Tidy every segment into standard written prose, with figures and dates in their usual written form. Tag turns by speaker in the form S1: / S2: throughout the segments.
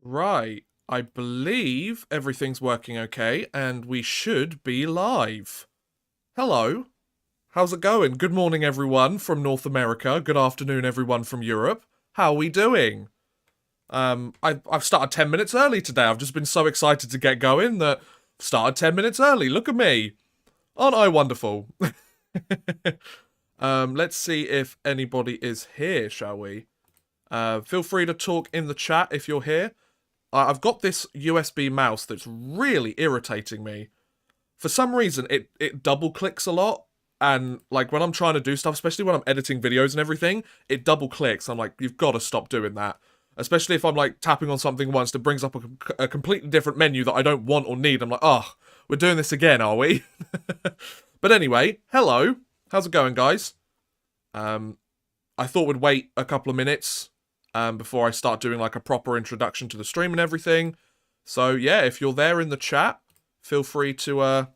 S1: Right. I believe everything's working okay, and we should be live. Hello. How's it going? Good morning, everyone from North America. Good afternoon, everyone from Europe. How are we doing? I've started 10 minutes early today. I've just been so excited to get going that I've started 10 minutes early. Look at me. Aren't I wonderful? Let's see if anybody is here, shall we? Feel free to talk in the chat if you're here. I've got this USB mouse that's really irritating me. For some reason, it double clicks a lot. And, like, when I'm trying to do stuff, especially when I'm editing videos and everything, it double clicks. I'm like, you've got to stop doing that. Especially if I'm, like, tapping on something once that brings up a completely different menu that I don't want or need. I'm like, oh, we're doing this again, are we? But anyway, hello. How's it going, guys? I thought we'd wait a couple of minutes before I start doing like a proper introduction to the stream and everything. So yeah, if you're there in the chat, feel free to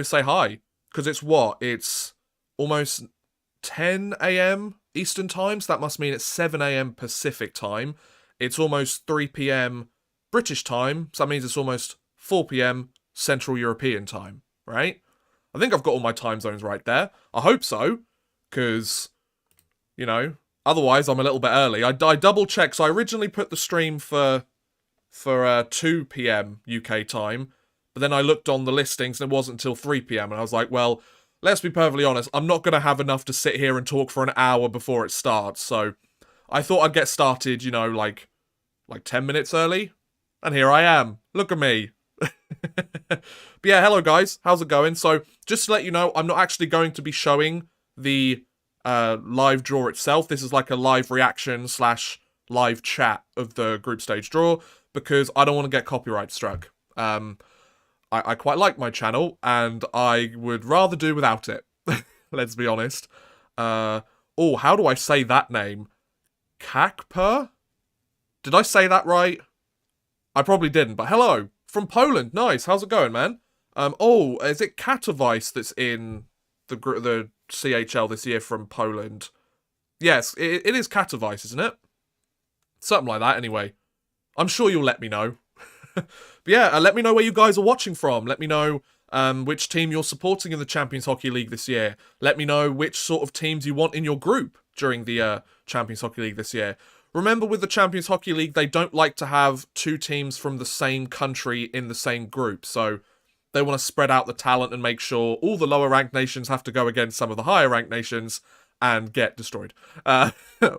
S1: say hi. Because it's what? It's almost 10 a.m. Eastern time, so that must mean it's 7 a.m. Pacific time. It's almost 3 p.m. British time, so that means it's almost 4 p.m. Central European time, right? I think I've got all my time zones right there. I hope so, because, you know, otherwise I'm a little bit early. I double checked, so I originally put the stream for 2 p.m. UK time, but then I looked on the listings and it wasn't until 3 p.m. and I was like, well, let's be perfectly honest, I'm not going to have enough to sit here and talk for an hour before it starts, so I thought I'd get started, you know, like 10 minutes early, and here I am. Look at me. But yeah, hello guys, how's it going? So, just to let you know, I'm not actually going to be showing the live draw itself. This is like a live reaction / live chat of the group stage draw, because I don't want to get copyright struck. I quite like my channel, and I would rather do without it. Let's be honest. Oh, how do I say that name? Kakper? Did I say that right? I probably didn't, but hello. From Poland. Nice. How's it going, man? Oh, is it Katowice that's in the CHL this year from Poland? Yes, it is Katowice, isn't it? Something like that, anyway. I'm sure you'll let me know. But yeah, let me know where you guys are watching from. Let me know which team you're supporting in the Champions Hockey League this year. Let me know which sort of teams you want in your group during the Champions Hockey League this year. Remember, with the Champions Hockey League, they don't like to have two teams from the same country in the same group, so they want to spread out the talent and make sure all the lower-ranked nations have to go against some of the higher-ranked nations and get destroyed.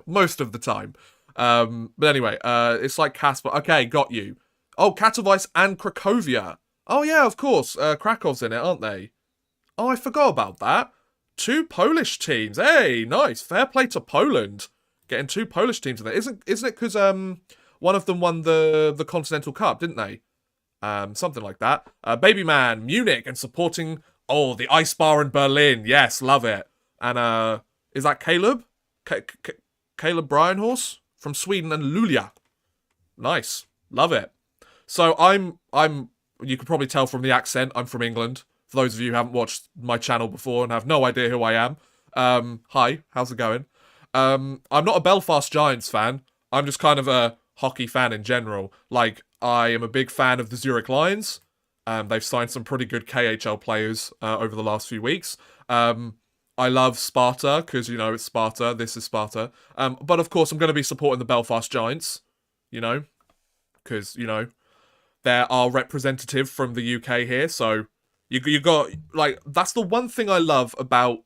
S1: Most of the time. But anyway, it's like Casper. Okay, got you. Oh, Katowice and Cracovia. Oh yeah, of course. Krakow's in it, aren't they? Oh, I forgot about that. Two Polish teams. Hey, nice. Fair play to Poland. Getting two Polish teams in there. Isn't it because one of them won the Continental Cup, didn't they? Something like that. Baby Man, Munich, and supporting the Ice Bar in Berlin. Yes, love it. And is that Caleb? Caleb Bryanhorse from Sweden and Luleå. Nice. Love it. So I'm you can probably tell from the accent, I'm from England. For those of you who haven't watched my channel before and have no idea who I am. Hi, how's it going? I'm not a Belfast Giants fan. I'm just kind of a hockey fan in general. Like, I am a big fan of the Zurich Lions. They've signed some pretty good KHL players over the last few weeks. I love Sparta, because, you know, it's Sparta. This is Sparta. But, of course, I'm going to be supporting the Belfast Giants, you know, because, you know, they're our representative from the UK here. So, you got, like, that's the one thing I love about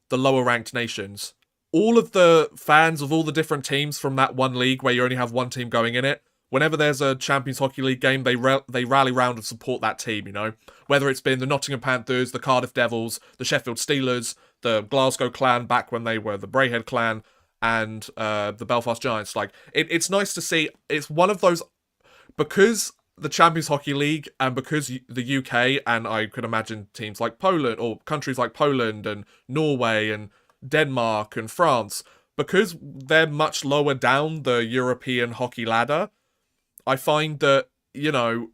S1: the lower-ranked nations. All of the fans of all the different teams from that one league where you only have one team going in it, whenever there's a Champions Hockey League game, they rally round and support that team, you know? Whether it's been the Nottingham Panthers, the Cardiff Devils, the Sheffield Steelers, the Glasgow Clan back when they were the Braehead Clan, and the Belfast Giants. Like, it's nice to see. It's one of those, because the Champions Hockey League and because the UK, and I could imagine teams like Poland, or countries like Poland and Norway and Denmark and France, because they're much lower down the European hockey ladder, I find that, you know,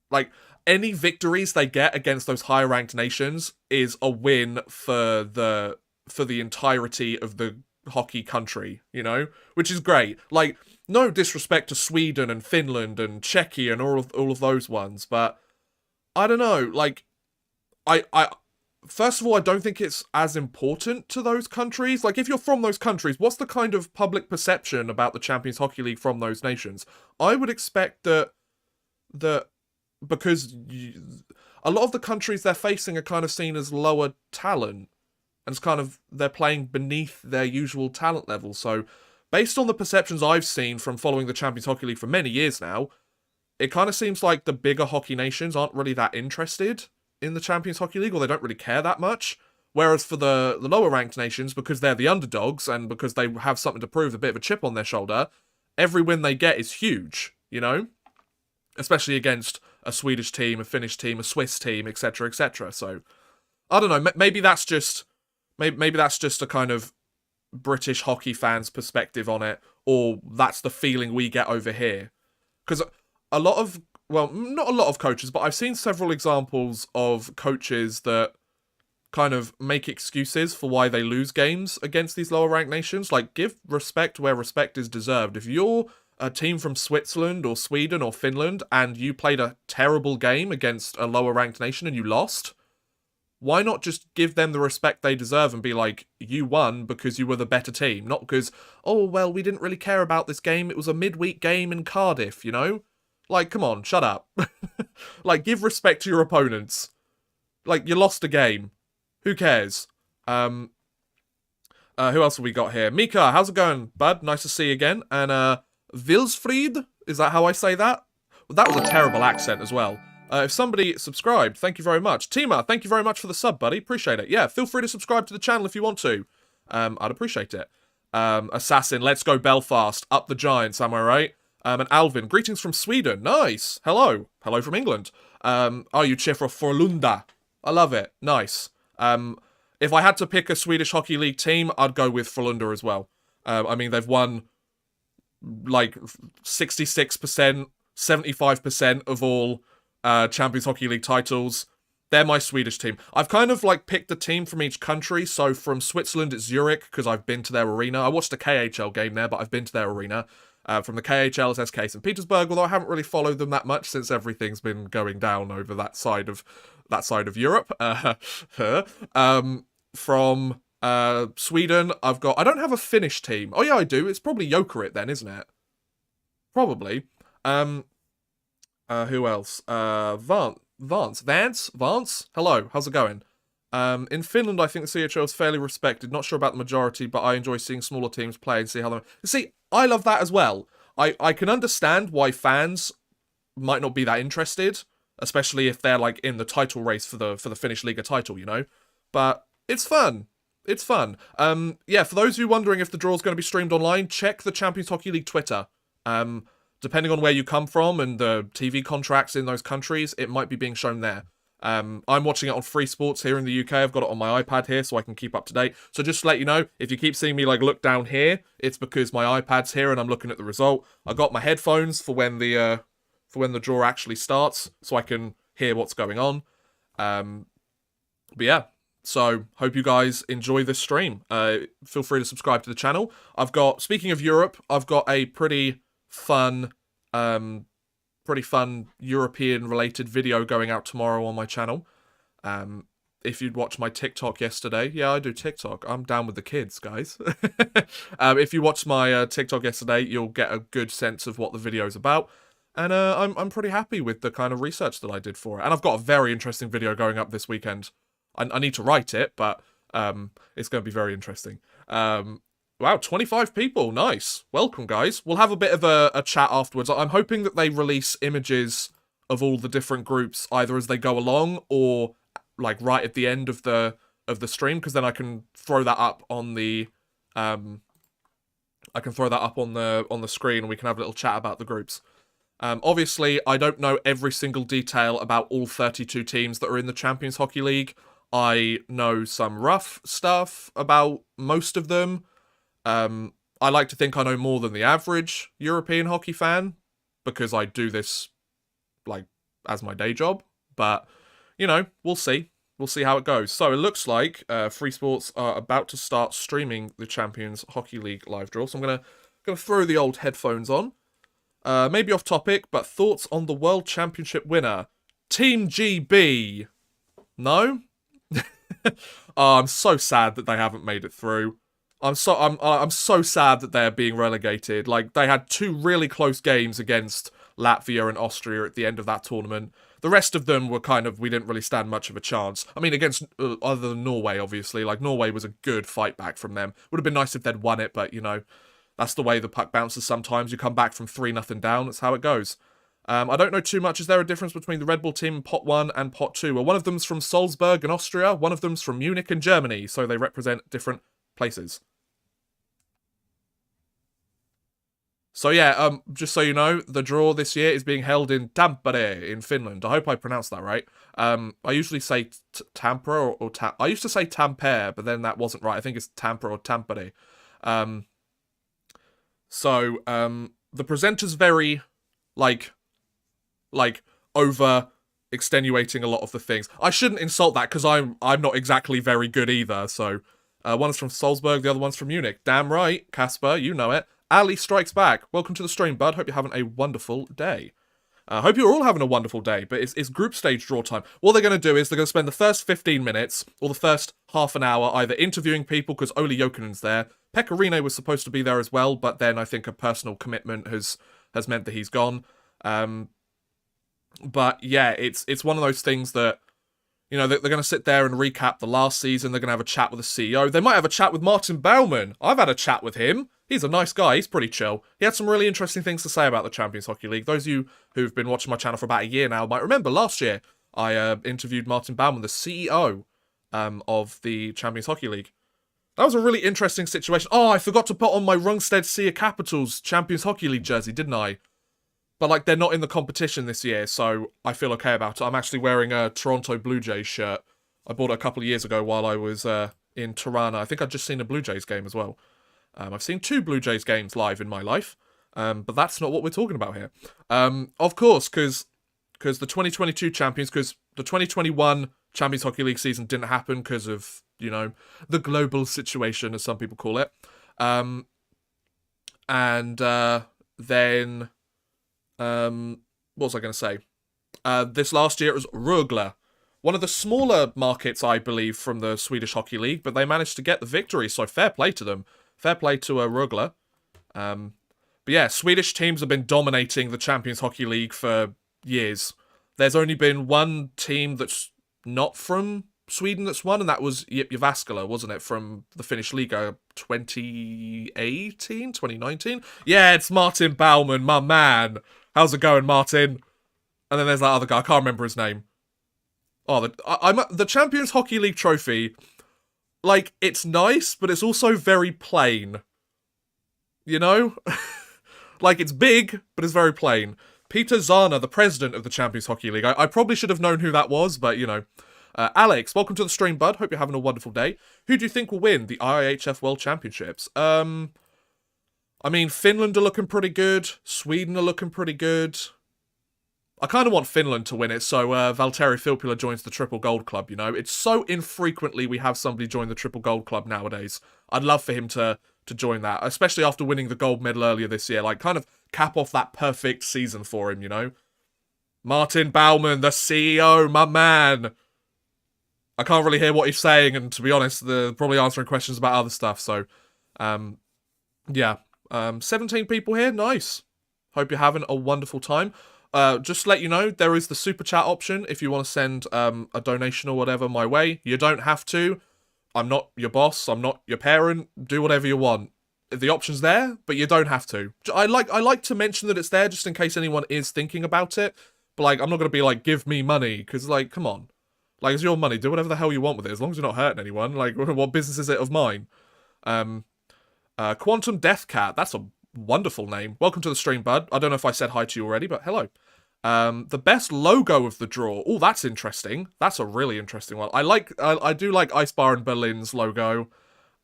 S1: like, any victories they get against those higher ranked nations is a win for the entirety of the hockey country, you know, which is great. Like, no disrespect to Sweden and Finland and Czechia and all of those ones, but I don't know. Like, I first of all, I don't think it's as important to those countries. Like, if you're from those countries, what's the kind of public perception about the Champions Hockey League from those nations? I would expect that because a lot of the countries they're facing are kind of seen as lower talent, and it's kind of they're playing beneath their usual talent level. So, based on the perceptions I've seen from following the Champions Hockey League for many years now, it kind of seems like the bigger hockey nations aren't really that interested in the Champions Hockey League, or they don't really care that much. Whereas for the lower ranked nations, because they're the underdogs and because they have something to prove, a bit of a chip on their shoulder, every win they get is huge, you know? Especially against a Swedish team, a Finnish team, a Swiss team, etc., etc. So, I don't know, maybe that's just a kind of British hockey fans' perspective on it, or that's the feeling we get over here. Because a lot of, well, not a lot of coaches, but I've seen several examples of coaches that kind of make excuses for why they lose games against these lower ranked nations. Like, give respect where respect is deserved. If you're a team from Switzerland or Sweden or Finland and you played a terrible game against a lower ranked nation and you lost, why not just give them the respect they deserve and be like, you won because you were the better team, not because, oh, well, we didn't really care about this game, it was a midweek game in Cardiff, you know? Like, come on, shut up. Like, give respect to your opponents. Like, you lost a game. Who cares? Who else have we got here? Mika, how's it going, bud? Nice to see you again. And, Vilsfried? Is that how I say that? Well, that was a terrible accent as well. If somebody subscribed, thank you very much. Tima, thank you very much for the sub, buddy. Appreciate it. Yeah, feel free to subscribe to the channel if you want to. I'd appreciate it. Assassin, let's go Belfast. Up the Giants, am I right? And Alvin, greetings from Sweden. Nice. Hello. Hello from England. Are you cheer for Frölunda? I love it. Nice. If I had to pick a Swedish Hockey League team, I'd go with Frölunda as well. I mean, they've won like 66%, 75% of all Champions Hockey League titles. They're my Swedish team. I've kind of like picked a team from each country. So from Switzerland, it's Zurich, because I've been to their arena. I watched a KHL game there, but I've been to their arena. From the KHL, it's SK St. Petersburg, although I haven't really followed them that much since everything's been going down over that side of Europe. From Sweden, I don't have a Finnish team. Oh yeah, I do. It's probably Jokerit then, isn't it? Probably. Who else? Vance? Hello, how's it going? In Finland, I think the CHL is fairly respected. Not sure about the majority, but I enjoy seeing smaller teams play and see how they... See, I love that as well. I can understand why fans might not be that interested, especially if they're like in the title race for the Finnish Liga title, you know? But it's fun. It's fun. Yeah, for those of you wondering if the draw's going to be streamed online, check the Champions Hockey League Twitter. Depending on where you come from and the TV contracts in those countries, it might be being shown there. I'm watching it on Free Sports here in the UK. I've got it on my iPad here so I can keep up to date. So just to let you know, if you keep seeing me like look down here, it's because my iPad's here and I'm looking at the result. I got my headphones for when the draw actually starts, so I can hear what's going on. But yeah, so hope you guys enjoy this stream. Feel free to subscribe to the channel. Speaking of Europe, I've got a pretty fun European-related video going out tomorrow on my channel. If you'd watched my TikTok yesterday, yeah, I do TikTok. I'm down with the kids, guys. If you watched my TikTok yesterday, you'll get a good sense of what the video's about. And I'm pretty happy with the kind of research that I did for it. And I've got a very interesting video going up this weekend. I need to write it, but it's going to be very interesting. Wow, 25 people. Nice. Welcome, guys. We'll have a bit of a chat afterwards. I'm hoping that they release images of all the different groups either as they go along or like right at the end of the stream, because then I can throw that up on the on the screen and we can have a little chat about the groups. Obviously, I don't know every single detail about all 32 teams that are in the Champions Hockey League. I know some rough stuff about most of them. I like to think I know more than the average European hockey fan, because I do this, like, as my day job. But, you know, we'll see. we'll see how it goes. So it looks like Free Sports are about to start streaming the Champions Hockey League live draw. So I'm gonna throw the old headphones on. Maybe off topic, but thoughts on the World Championship winner, Team GB? No. Oh, I'm so sad that they haven't made it through. I'm so sad that they're being relegated. Like, they had 2 really close games against Latvia and Austria at the end of that tournament. The rest of them were kind of, we didn't really stand much of a chance. I mean, against other than Norway, obviously. Like, Norway was a good fight back from them. Would have been nice if they'd won it, but, you know, that's the way the puck bounces sometimes. You come back from 3-0 down. That's how it goes. I don't know too much. Is there a difference between the Red Bull team in Pot 1 and Pot 2? Well, one of them's from Salzburg in Austria. One of them's from Munich in Germany. So they represent different places. So yeah, just so you know, the draw this year is being held in Tampere in Finland. I hope I pronounced that right. I usually say Tampere or I used to say Tampere, but then that wasn't right. I think it's Tampere or Tampere. The presenter's very, like over extenuating a lot of the things. I shouldn't insult that because I'm not exactly very good either. So one's from Salzburg, the other one's from Munich. Damn right, Casper, you know it. Ali strikes back. Welcome to the stream, bud. Hope you're having a wonderful day. Hope you're all having a wonderful day, but it's group stage draw time. What they're going to do is they're going to spend the first 15 minutes or the first half an hour either interviewing people because Oli Jokinen's there. Pecorine was supposed to be there as well, but then I think a personal commitment has meant that he's gone. But yeah, it's one of those things that, you know, they're going to sit there and recap the last season. They're going to have a chat with the CEO. They might have a chat with Martin Baumann. I've had a chat with him. He's a nice guy. He's pretty chill. He had some really interesting things to say about the Champions Hockey League. Those of you who've been watching my channel for about a year now might remember last year I interviewed Martin Baumann, the CEO of the Champions Hockey League. That was a really interesting situation. Oh, I forgot to put on my Rungstedt Sea Capitals Champions Hockey League jersey, didn't I? But, like, they're not in the competition this year, so I feel okay about it. I'm actually wearing a Toronto Blue Jays shirt. I bought it a couple of years ago while I was in Tirana. I think I'd just seen a Blue Jays game as well. I've seen 2 Blue Jays games live in my life, but that's not what we're talking about here. Of course, because the 2022 champions, because the 2021 Champions Hockey League season didn't happen because of, you know, the global situation, as some people call it. Then... what was I going to say? This last year it was Rögle. One of the smaller markets, I believe, from the Swedish Hockey League, but they managed to get the victory, so fair play to them. Fair play to Rögle. But yeah, Swedish teams have been dominating the Champions Hockey League for years. There's only been one team that's not from Sweden that's won, and that was Jyväskylä, wasn't it, from the Finnish Liga 2018, 2019? Yeah, it's Martin Baumann, my man. How's it going, Martin? And then there's that other guy. I can't remember his name. Oh, the Champions Hockey League trophy. Like, it's nice, but it's also very plain. You know? Like, it's big, but it's very plain. Peter Zana, the president of the Champions Hockey League. I probably should have known who that was, but, you know. Alex, welcome to the stream, bud. Hope you're having a wonderful day. Who do you think will win the IHF World Championships? I mean, Finland are looking pretty good. Sweden are looking pretty good. I kind of want Finland to win it, so Valtteri Filppula joins the Triple Gold Club, you know? It's so infrequently we have somebody join the Triple Gold Club nowadays. I'd love for him to join that, especially after winning the gold medal earlier this year. Like, kind of cap off that perfect season for him, you know? Martin Baumann, the CEO, my man. I can't really hear what he's saying, and to be honest, they're probably answering questions about other stuff, so... yeah. 17 people here, nice. Hope you're having a wonderful time. Just to let you know, there is the super chat option if you want to send a donation or whatever my way. You don't have to. I'm not your boss. I'm not your parent. Do whatever you want. The option's there, but you don't have to. I like to mention that it's there just in case anyone is thinking about it. But like, I'm not gonna be like, give me money, because like, come on, like, it's your money. Do whatever the hell you want with it, as long as you're not hurting anyone. Like, what business is it of mine? Quantum Death Cat. That's a wonderful name. Welcome to the stream, bud. I don't know if I said hi to you already, but hello. The best logo of the draw. Oh, that's interesting. That's a really interesting one. I do like Ice Bar in Berlin's logo.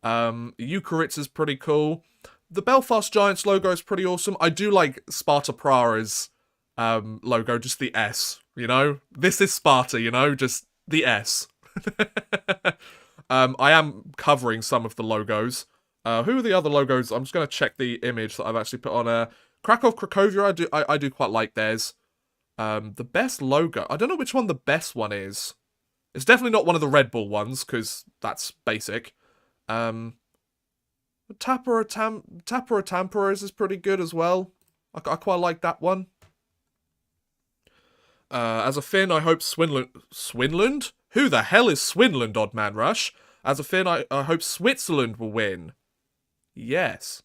S1: Eucharitz is pretty cool. The Belfast Giants logo is pretty awesome. I do like Sparta Praha's logo, just the S, you know? This is Sparta, you know? Just the S. I am covering some of the logos. Who are the other logos? I'm just going to check the image that I've actually put on. Krakow, Cracovia, I do quite like theirs. The best logo. I don't know which one the best one is. It's definitely not one of the Red Bull ones, because that's basic. Tapera Tampera is pretty good as well. I quite like that one. As a Finn, I hope Swinland? Who the hell is Swinland, Odd Man Rush? As a Finn, I hope Switzerland will win. Yes.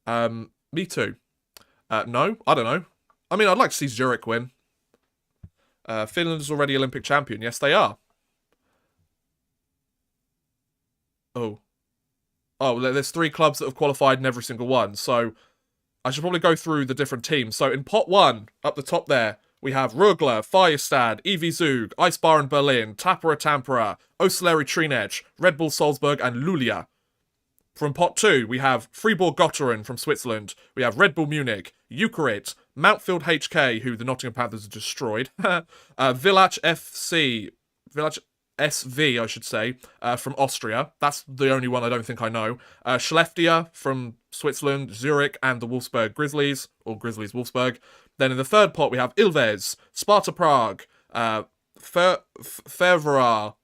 S1: Me too. No, I don't know. I mean, I'd like to see Zurich win. Finland is already Olympic champion. Yes, they are. Oh. Oh, there's 3 clubs that have qualified in every single one, so I should probably go through the different teams. So in pot 1, up the top there, we have Rugler, Firestad, EV Zug, Eisbaren Berlin, Tapera Tampere, Osleri Trinec, Red Bull Salzburg, and Luleå. From pot 2, we have Fribourg Gotteren from Switzerland. We have Red Bull Munich, Eucarit, Mountfield HK, who the Nottingham Panthers have destroyed. Villach FC, Villach SV, I should say, from Austria. That's the only one I don't think I know. Skellefteå from Switzerland, Zurich, and the Wolfsburg Grizzlies, or Grizzlies Wolfsburg. Then in the third pot, we have Ilves, Sparta Prague, Fervara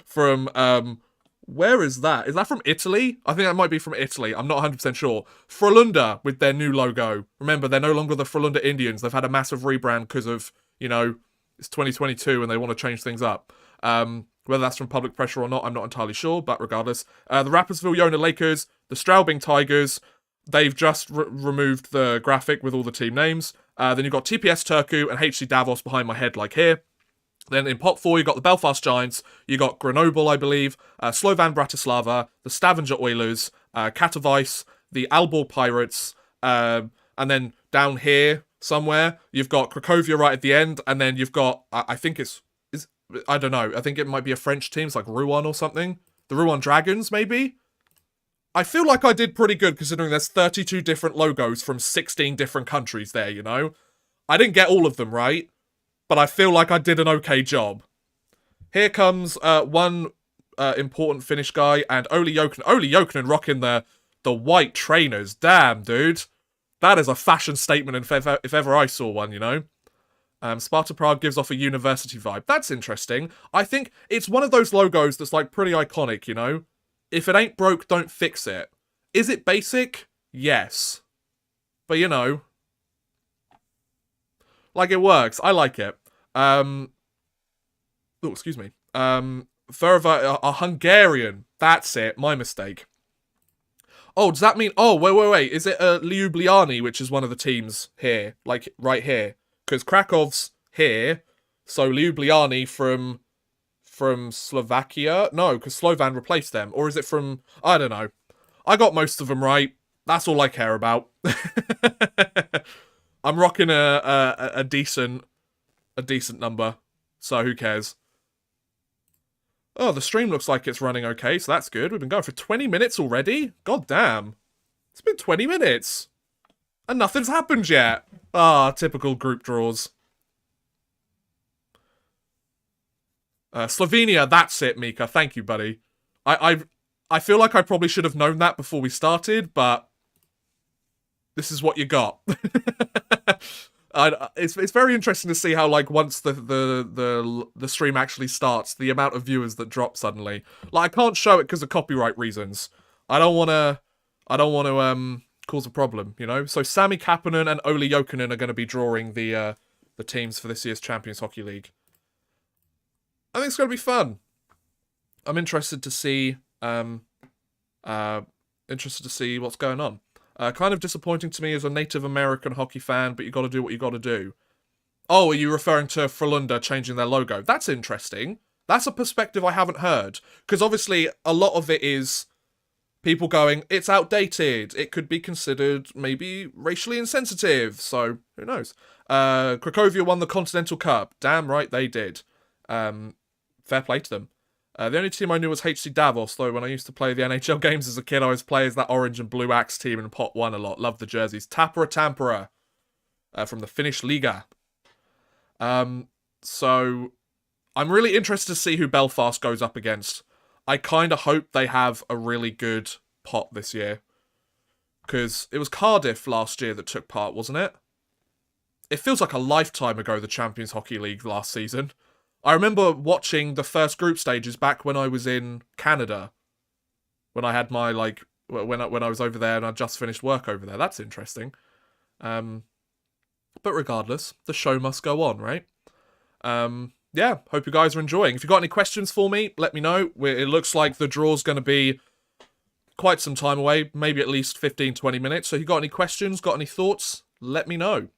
S1: from, where is that? Is that from Italy? I think that might be from Italy. I'm not 100% sure. Frölunda with their new logo. Remember, they're no longer the Frölunda Indians. They've had a massive rebrand because of, you know, it's 2022 and they want to change things up. Whether that's from public pressure or not, I'm not entirely sure, but regardless. The Rapperswil Jona Lakers, the Straubing Tigers, they've just removed the graphic with all the team names. Then you've got TPS Turku and HC Davos behind my head like here. Then in pot 4, you got the Belfast Giants, you got Grenoble, I believe, Slovan Bratislava, the Stavanger Oilers, Katowice, the Aalborg Pirates, and then down here somewhere, you've got Cracovia right at the end, and then you've got, I think I don't know, I think it might be a French team, it's like Rouen or something. The Rouen Dragons, maybe? I feel like I did pretty good considering there's 32 different logos from 16 different countries there, you know? I didn't get all of them right, but I feel like I did an okay job. Here comes one important Finnish guy, and Olli Jokinen. Olli Jokinen rocking the white trainers. Damn, dude. That is a fashion statement if ever I saw one, you know? Sparta Prague gives off a university vibe. That's interesting. I think it's one of those logos that's like pretty iconic, you know? If it ain't broke, don't fix it. Is it basic? Yes. But you know, like it works. I like it. Oh, excuse me. Further, a Hungarian. That's it. My mistake. Oh, does that mean... Oh, wait. Is it Ljubljana, which is one of the teams here? Like, right here. Because Krakow's here. So Ljubljana from Slovakia? No, because Slovan replaced them. Or is it from... I don't know. I got most of them right. That's all I care about. I'm rocking a decent number. So who cares? Oh, the stream looks like it's running okay, so that's good. We've been going for 20 minutes already? God damn. It's been 20 minutes. And nothing's happened yet. Ah, typical group draws. Slovenia, that's it, Mika. Thank you, buddy. I feel like I probably should have known that before we started, but this is what you got. It's very interesting to see how, like, once the stream actually starts, the amount of viewers that drop suddenly. Like, I can't show it because of copyright reasons. I don't want to cause a problem, you know. So Sami Kapanen and Olli Jokinen are going to be drawing the teams for this year's Champions Hockey League. I think it's going to be fun. I'm interested to see what's going on. Kind of disappointing to me as a Native American hockey fan, but you got to do what you got to do. Oh, are you referring to Frölunda changing their logo? That's interesting. That's a perspective I haven't heard. Because obviously, a lot of it is people going, it's outdated. It could be considered maybe racially insensitive. So, who knows? Cracovia won the Continental Cup. Damn right they did. Fair play to them. The only team I knew was HC Davos, though when I used to play the NHL games as a kid, I always played as that orange and blue axe team in pot 1 a lot. Loved the jerseys. Tapera Tampere from the Finnish Liga. So, I'm really interested to see who Belfast goes up against. I kind of hope they have a really good pot this year. Because it was Cardiff last year that took part, wasn't it? It feels like a lifetime ago, the Champions Hockey League last season. I remember watching the first group stages back when I was in Canada. When I had my, like, when I was over there and I just finished work over there. That's interesting. But regardless, the show must go on, right? Yeah, hope you guys are enjoying. If you've got any questions for me, let me know. It looks like the draw's going to be quite some time away, maybe at least 15-20 minutes. So if you've got any questions, got any thoughts, let me know.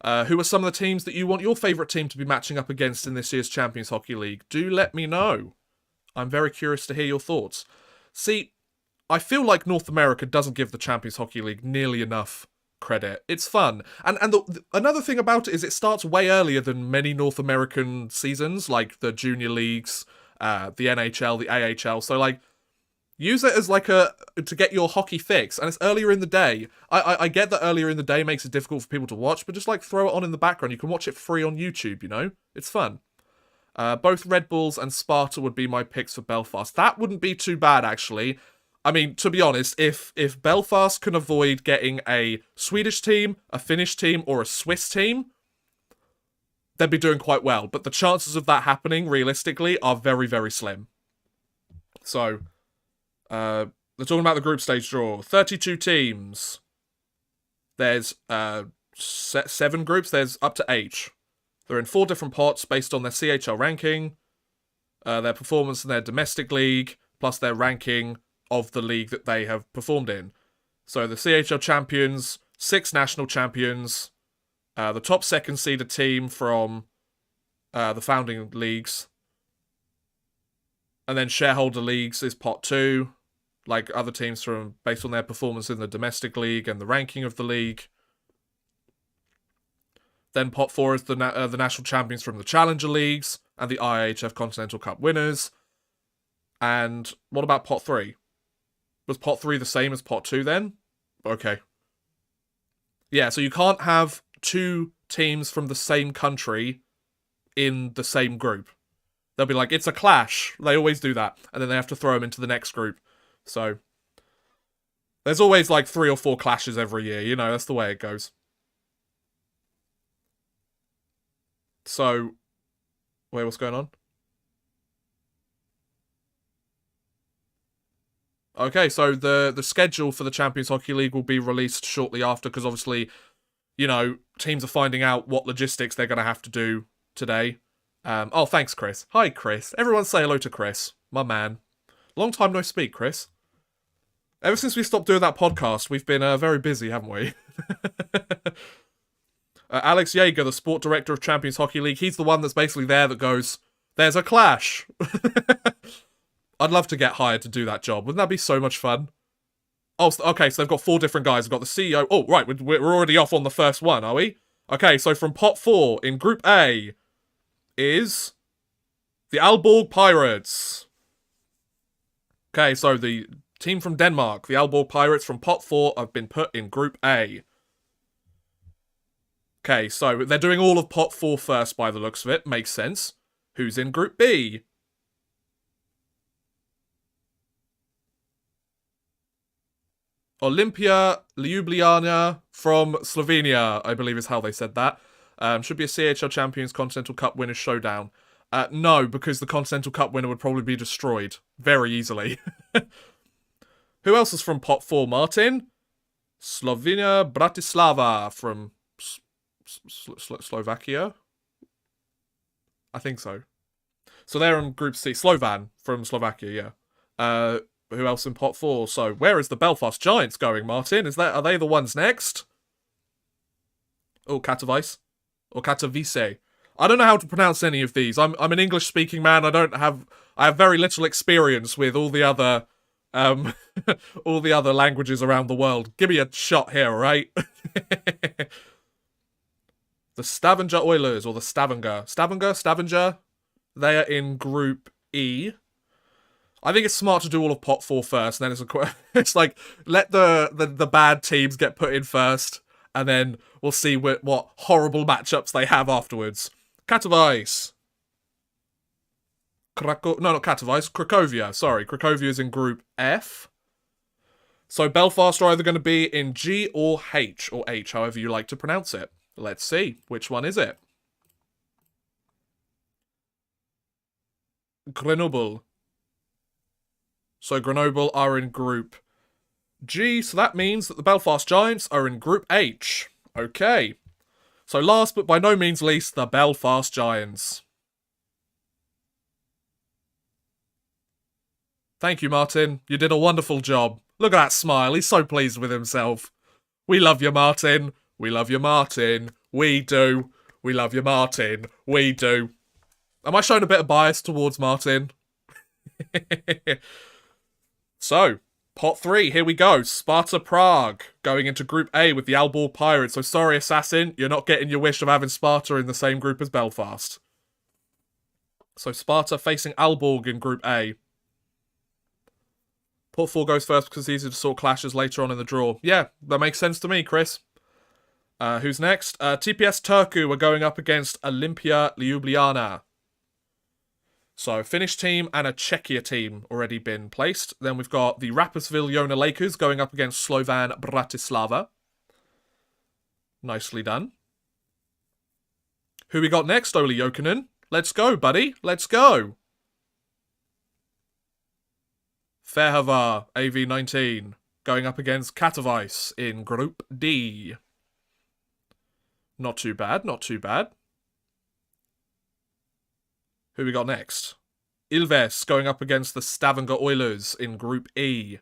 S1: Who are some of the teams that you want your favourite team to be matching up against in this year's Champions Hockey League? Do let me know. I'm very curious to hear your thoughts. See, I feel like North America doesn't give the Champions Hockey League nearly enough credit. It's fun. And another thing about it is it starts way earlier than many North American seasons, like the junior leagues, the NHL, the AHL. So, like, use it as like to get your hockey fix, and it's earlier in the day. I get that earlier in the day makes it difficult for people to watch, but just like throw it on in the background. You can watch it free on YouTube, you know? It's fun. Both Red Bulls and Sparta would be my picks for Belfast. That wouldn't be too bad, actually. I mean, to be honest, if Belfast can avoid getting a Swedish team, a Finnish team, or a Swiss team, they'd be doing quite well. But the chances of that happening, realistically, are very, very slim. So, they're talking about the group stage draw. 32 teams. There's 7 groups. There's up to 8. They're in 4 different pots based on their CHL ranking, their performance in their domestic league, plus their ranking of the league that they have performed in. So the CHL champions, 6 national champions, the top second seeded team from the founding leagues, and then shareholder leagues is pot 2, like other teams from based on their performance in the domestic league and the ranking of the league. Then pot 4 is the national champions from the challenger leagues and the IHF Continental Cup winners. And what about pot 3? Was pot 3 the same as pot 2 then? Okay. Yeah, so you can't have 2 teams from the same country in the same group. They'll be like, it's a clash. They always do that. And then they have to throw them into the next group. So, there's always like 3 or 4 clashes every year. You know, that's the way it goes. So, wait, what's going on? Okay, so the schedule for the Champions Hockey League will be released shortly after, because obviously, you know, teams are finding out what logistics they're going to have to do today. Oh, thanks, Chris. Hi, Chris. Everyone say hello to Chris. My man. Long time no speak, Chris. Ever since we stopped doing that podcast, we've been very busy, haven't we? Alex Yeager, the sport director of Champions Hockey League, he's the one that's basically there that goes, there's a clash. I'd love to get hired to do that job. Wouldn't that be so much fun? Oh, okay, so they've got 4 different guys. They've got the CEO. Oh, right, we're already off on the first one, are we? Okay, so from pot 4 in Group A is the Aalborg Pirates. Okay, so the team from Denmark, the Aalborg Pirates from pot 4, have been put in Group A. Okay, so they're doing all of pot 4 first by the looks of it. Makes sense. Who's in Group B? Olimpia Ljubljana from Slovenia, I believe is how they said that. Should be a CHL Champions Continental Cup Winners Showdown. No, because the Continental Cup winner would probably be destroyed very easily. Who else is from pot 4, Martin? Slovenia Bratislava from Slovakia? I think so. So they're in Group C. Slovan from Slovakia, yeah. Who else in pot 4? So where is the Belfast Giants going, Martin? Are they the ones next? Oh, Katowice. Or Katowice. I don't know how to pronounce any of these. I'm an English-speaking man. I have very little experience with all the other all the other languages around the world. Give me a shot here, right? The Stavanger Oilers, or the Stavanger. They are in Group E. I think it's smart to do all of pot 4 first, and then it's like, let the bad teams get put in first, and then we'll see what horrible matchups they have afterwards. Katowice. No, not Katowice. Cracovia. Sorry, Cracovia is in Group F. So Belfast are either going to be in G or H, however you like to pronounce it. Let's see. Which one is it? Grenoble. So Grenoble are in Group G, so that means that the Belfast Giants are in Group H. Okay. So last but by no means least, the Belfast Giants. Thank you, Martin. You did a wonderful job. Look at that smile. He's so pleased with himself. We love you, Martin. We love you, Martin. We do. We love you, Martin. We do. Am I showing a bit of bias towards Martin? So, pot 3, here we go. Sparta Prague going into Group A with the Aalborg Pirates. So sorry, Assassin, you're not getting your wish of having Sparta in the same group as Belfast. So Sparta facing Aalborg in Group A. Pot 4 goes first because it's easier to sort clashes later on in the draw. Yeah, that makes sense to me, Chris. Who's next? TPS Turku are going up against Olimpia Ljubljana. So, Finnish team and a Czechia team already been placed. Then we've got the Rapperswil Jona Lakers going up against Slovan Bratislava. Nicely done. Who we got next, Oli Jokinen? Let's go, buddy. Let's go. Ferhava, AV19, going up against Katowice in Group D. Not too bad, not too bad. Who we got next? Ilves going up against the Stavanger Oilers in Group E.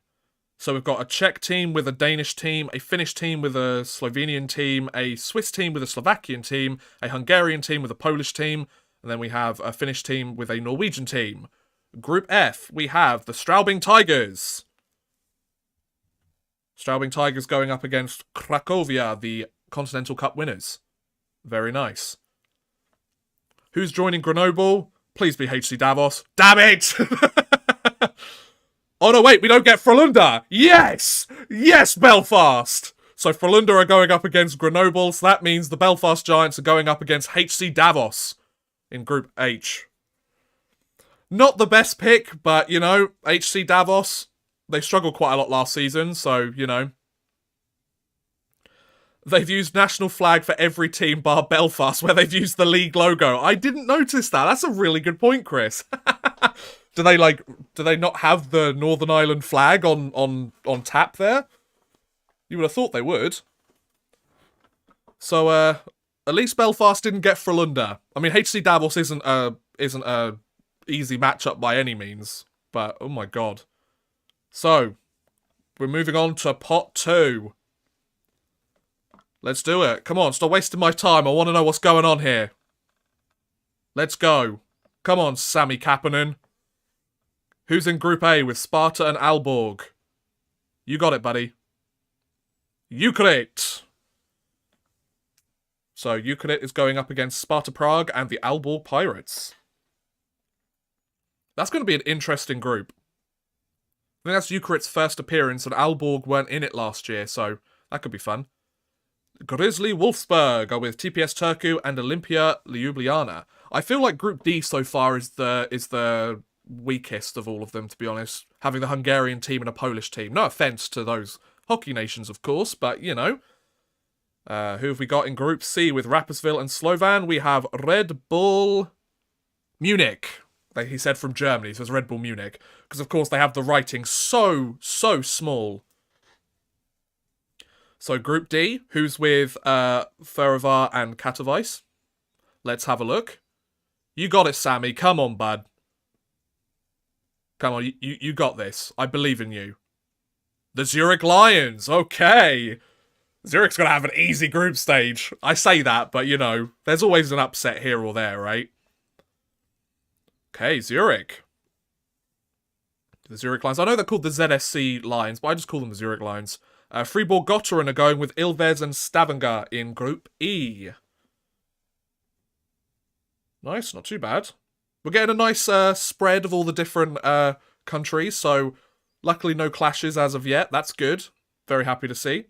S1: So we've got a Czech team with a Danish team, a Finnish team with a Slovenian team, a Swiss team with a Slovakian team, a Hungarian team with a Polish team, and then we have a Finnish team with a Norwegian team. Group F, we have the Straubing Tigers. Straubing Tigers going up against Cracovia, the Continental Cup winners. Very nice. Who's joining Grenoble? Please be HC Davos. Damn it! Oh no, wait, we don't get Frölunda! Yes! Yes, Belfast! So Frölunda are going up against Grenoble, so that means the Belfast Giants are going up against HC Davos in Group H. Not the best pick, but, you know, HC Davos, they struggled quite a lot last season, so, you know. They've used national flag for every team bar Belfast, where they've used the league logo. I didn't notice that. That's a really good point, Chris. Do they not have the Northern Ireland flag on tap there? You would have thought they would. So, at least Belfast didn't get Frölunda. I mean, HC Davos isn't a easy matchup by any means, but oh my god. So, we're moving on to pot 2. Let's do it. Come on, stop wasting my time. I want to know what's going on here. Let's go. Come on, Sami Kapanen. Who's in Group A with Sparta and Aalborg? You got it, buddy. Ukraine. So, Ukraine is going up against Sparta Prague and the Aalborg Pirates. That's going to be an interesting group. I think that's Ukraine's first appearance, and Aalborg weren't in it last year, so that could be fun. Grizzly Wolfsburg are with TPS Turku and Olimpia Ljubljana. I feel like Group D so far is the weakest of all of them, to be honest. Having the Hungarian team and a Polish team. No offence to those hockey nations, of course, but, you know. Who have we got in Group C with Rapperswil and Slovan? We have Red Bull Munich. He said from Germany, so it's Red Bull Munich. Because, of course, they have the writing so small. So, Group D, who's with Ferhava and Katowice? Let's have a look. You got it, Sammy. Come on, bud. Come on, you got this. I believe in you. The Zurich Lions. Okay. Zurich's going to have an easy group stage. I say that, but, you know, there's always an upset here or there, right? Okay, Zurich. The Zurich Lions. I know they're called the ZSC Lions, but I just call them the Zurich Lions. Fribourg Gotteron are going with Ilves and Stavanger in Group E. Nice, not too bad. We're getting a nice spread of all the different countries, so luckily no clashes as of yet. That's good. Very happy to see.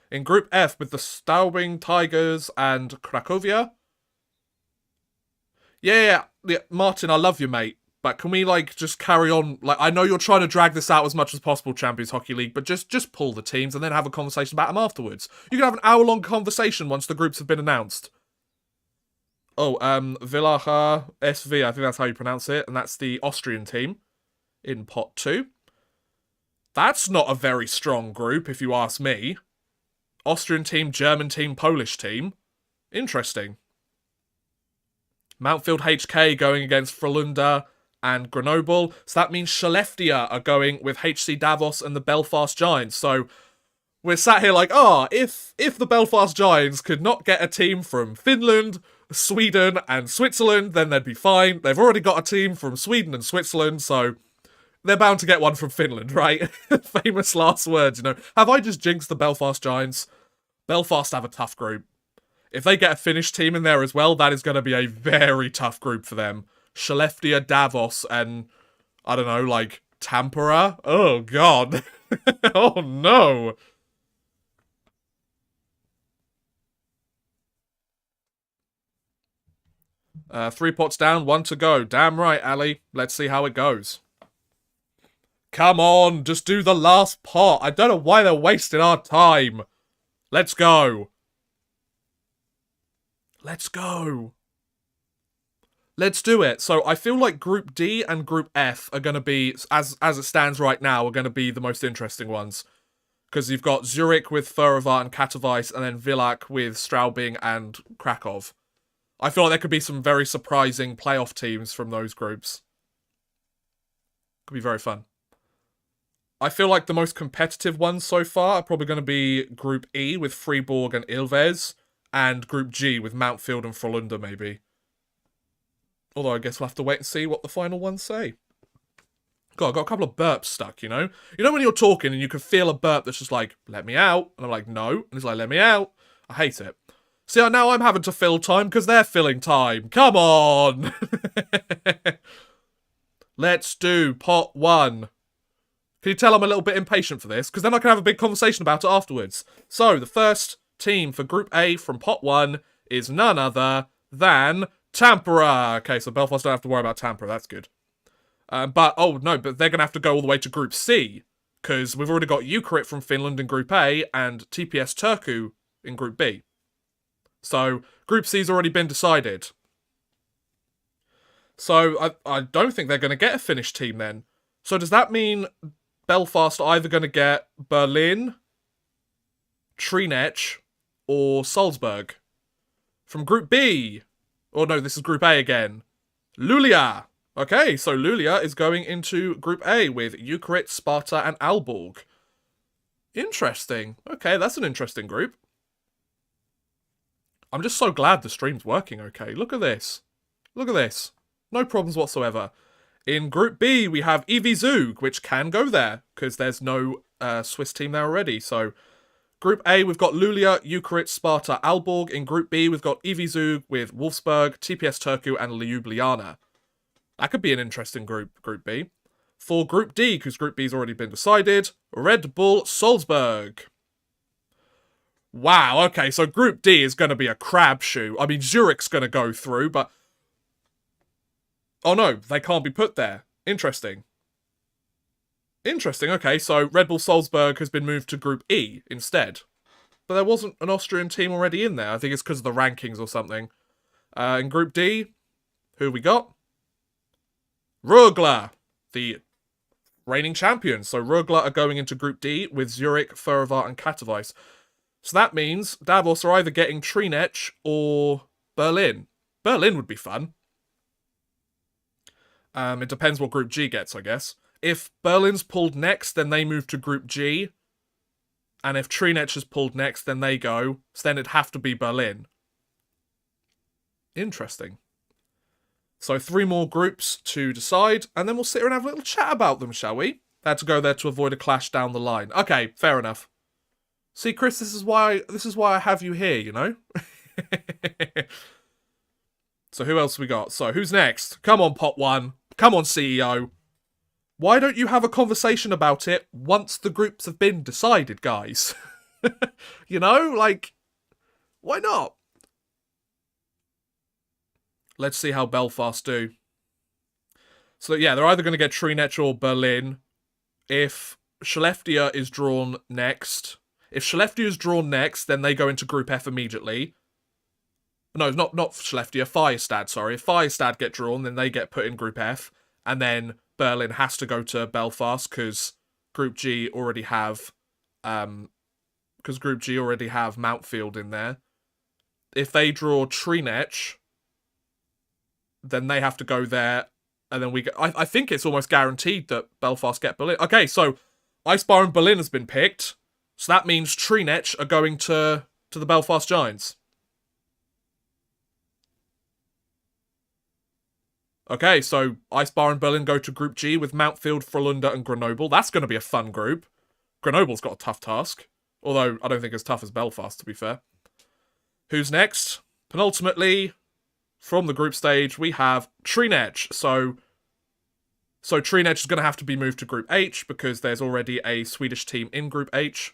S1: In Group F with the Straubing Tigers and Cracovia. Yeah, Martin, I love you, mate. But can we, like, just carry on? Like, I know you're trying to drag this out as much as possible, Champions Hockey League, but just pull the teams and then have a conversation about them afterwards. You can have an hour-long conversation once the groups have been announced. Oh, Villacher SV, I think that's how you pronounce it, and that's the Austrian team in Pot 2. That's not a very strong group, if you ask me. Austrian team, German team, Polish team. Interesting. Mountfield HK going against Frölunda and Grenoble. So that means Skellefteå are going with HC Davos and the Belfast Giants. So we're sat here like, if the Belfast Giants could not get a team from Finland, Sweden, and Switzerland, then they'd be fine. They've already got a team from Sweden and Switzerland, so they're bound to get one from Finland, right? Famous last words, you know. Have I just jinxed the Belfast Giants? Belfast have a tough group. If they get a Finnish team in there as well, that is going to be a very tough group for them. Skellefteå, Davos, and, I don't know, like, Tampere? Oh, God. Oh, no. Three pots down, one to go. Damn right, Ali. Let's see how it goes. Come on, just do the last pot. I don't know why they're wasting our time. Let's go. Let's go. Let's do it. So I feel like Group D and Group F are going to be, as it stands right now, are going to be the most interesting ones. Because you've got Zurich with Feuerwahr and Katowice, and then Villach with Straubing and Krakow. I feel like there could be some very surprising playoff teams from those groups. Could be very fun. I feel like the most competitive ones so far are probably going to be Group E with Fribourg and Ilves, and Group G with Mountfield and Frölunda, maybe. Although I guess we'll have to wait and see what the final ones say. God, I've got a couple of burps stuck, you know? You know when you're talking and you can feel a burp that's just like, let me out? And I'm like, no. And it's like, let me out. I hate it. See, now I'm having to fill time because they're filling time. Come on! Let's do pot 1. Can you tell I'm a little bit impatient for this? Because then I can have a big conversation about it afterwards. So, the first team for Group A from pot 1 is none other than Tampere. Okay, so Belfast don't have to worry about Tampere. That's good. But they're going to have to go all the way to Group C. Because we've already got Ukraine from Finland in Group A and TPS Turku in Group B. So, Group C's already been decided. So, I don't think they're going to get a Finnish team then. So, does that mean Belfast are either going to get Berlin, Trinec, or Salzburg? From Group B. Oh no, this is Group A again. Luleå. Okay, so Luleå is going into Group A with Ukraine, Sparta, and Aalborg. Interesting. Okay, that's an interesting group. I'm just so glad the stream's working okay. Look at this. Look at this. No problems whatsoever. In Group B, we have EV Zug, which can go there, because there's no Swiss team there already. So, Group A, we've got Luleå, Ukraine, Sparta, Aalborg. In Group B, we've got EV Zug with Wolfsburg, TPS Turku, and Ljubljana. That could be an interesting group, Group B. For Group D, because Group B's already been decided, Red Bull Salzburg. Wow, okay, so Group D is going to be a crapshoot. I mean, Zurich's going to go through, but... Oh no, they can't be put there. Interesting. Interesting, okay, so Red Bull Salzburg has been moved to Group E instead. But there wasn't an Austrian team already in there. I think it's because of the rankings or something. In Group D, who we got? Rögle, the reigning champions. So Rögle are going into Group D with Zurich, Feuerwahr, and Katowice. So that means Davos are either getting Trinec or Berlin. Berlin would be fun. It depends what Group G gets, I guess. If Berlin's pulled next, then they move to Group G. And if Trinec is pulled next, then they go. So then it'd have to be Berlin. Interesting. So 3 more groups to decide, and then we'll sit here and have a little chat about them, shall we? They had to go there to avoid a clash down the line. Okay, fair enough. See, Chris, this is why I have you here, you know? So who else we got? So who's next? Come on, Pot 1. Come on, CEO. Why don't you have a conversation about it once the groups have been decided, guys? You know, like, why not? Let's see how Belfast do. So yeah, they're either going to get Trinec or Berlin. If Skellefteå is drawn next, then they go into Group F immediately. No, not Skellefteå, Firestad, sorry. If Firestad get drawn, then they get put in Group F. And then Berlin has to go to Belfast because Group G already have Mountfield in there. If they draw Trinec, then they have to go there, and then we get... I think it's almost guaranteed that Belfast get Berlin. Okay, so Eisbar and Berlin has been picked, so that means Trinec are going to the Belfast Giants. Okay, so Eisbar and Berlin go to Group G with Mountfield, Frölunda, and Grenoble. That's going to be a fun group. Grenoble's got a tough task, although I don't think as tough as Belfast, to be fair. Who's next? Penultimately, from the group stage, we have Trinec. So Trinec is going to have to be moved to Group H because there's already a Swedish team in Group H.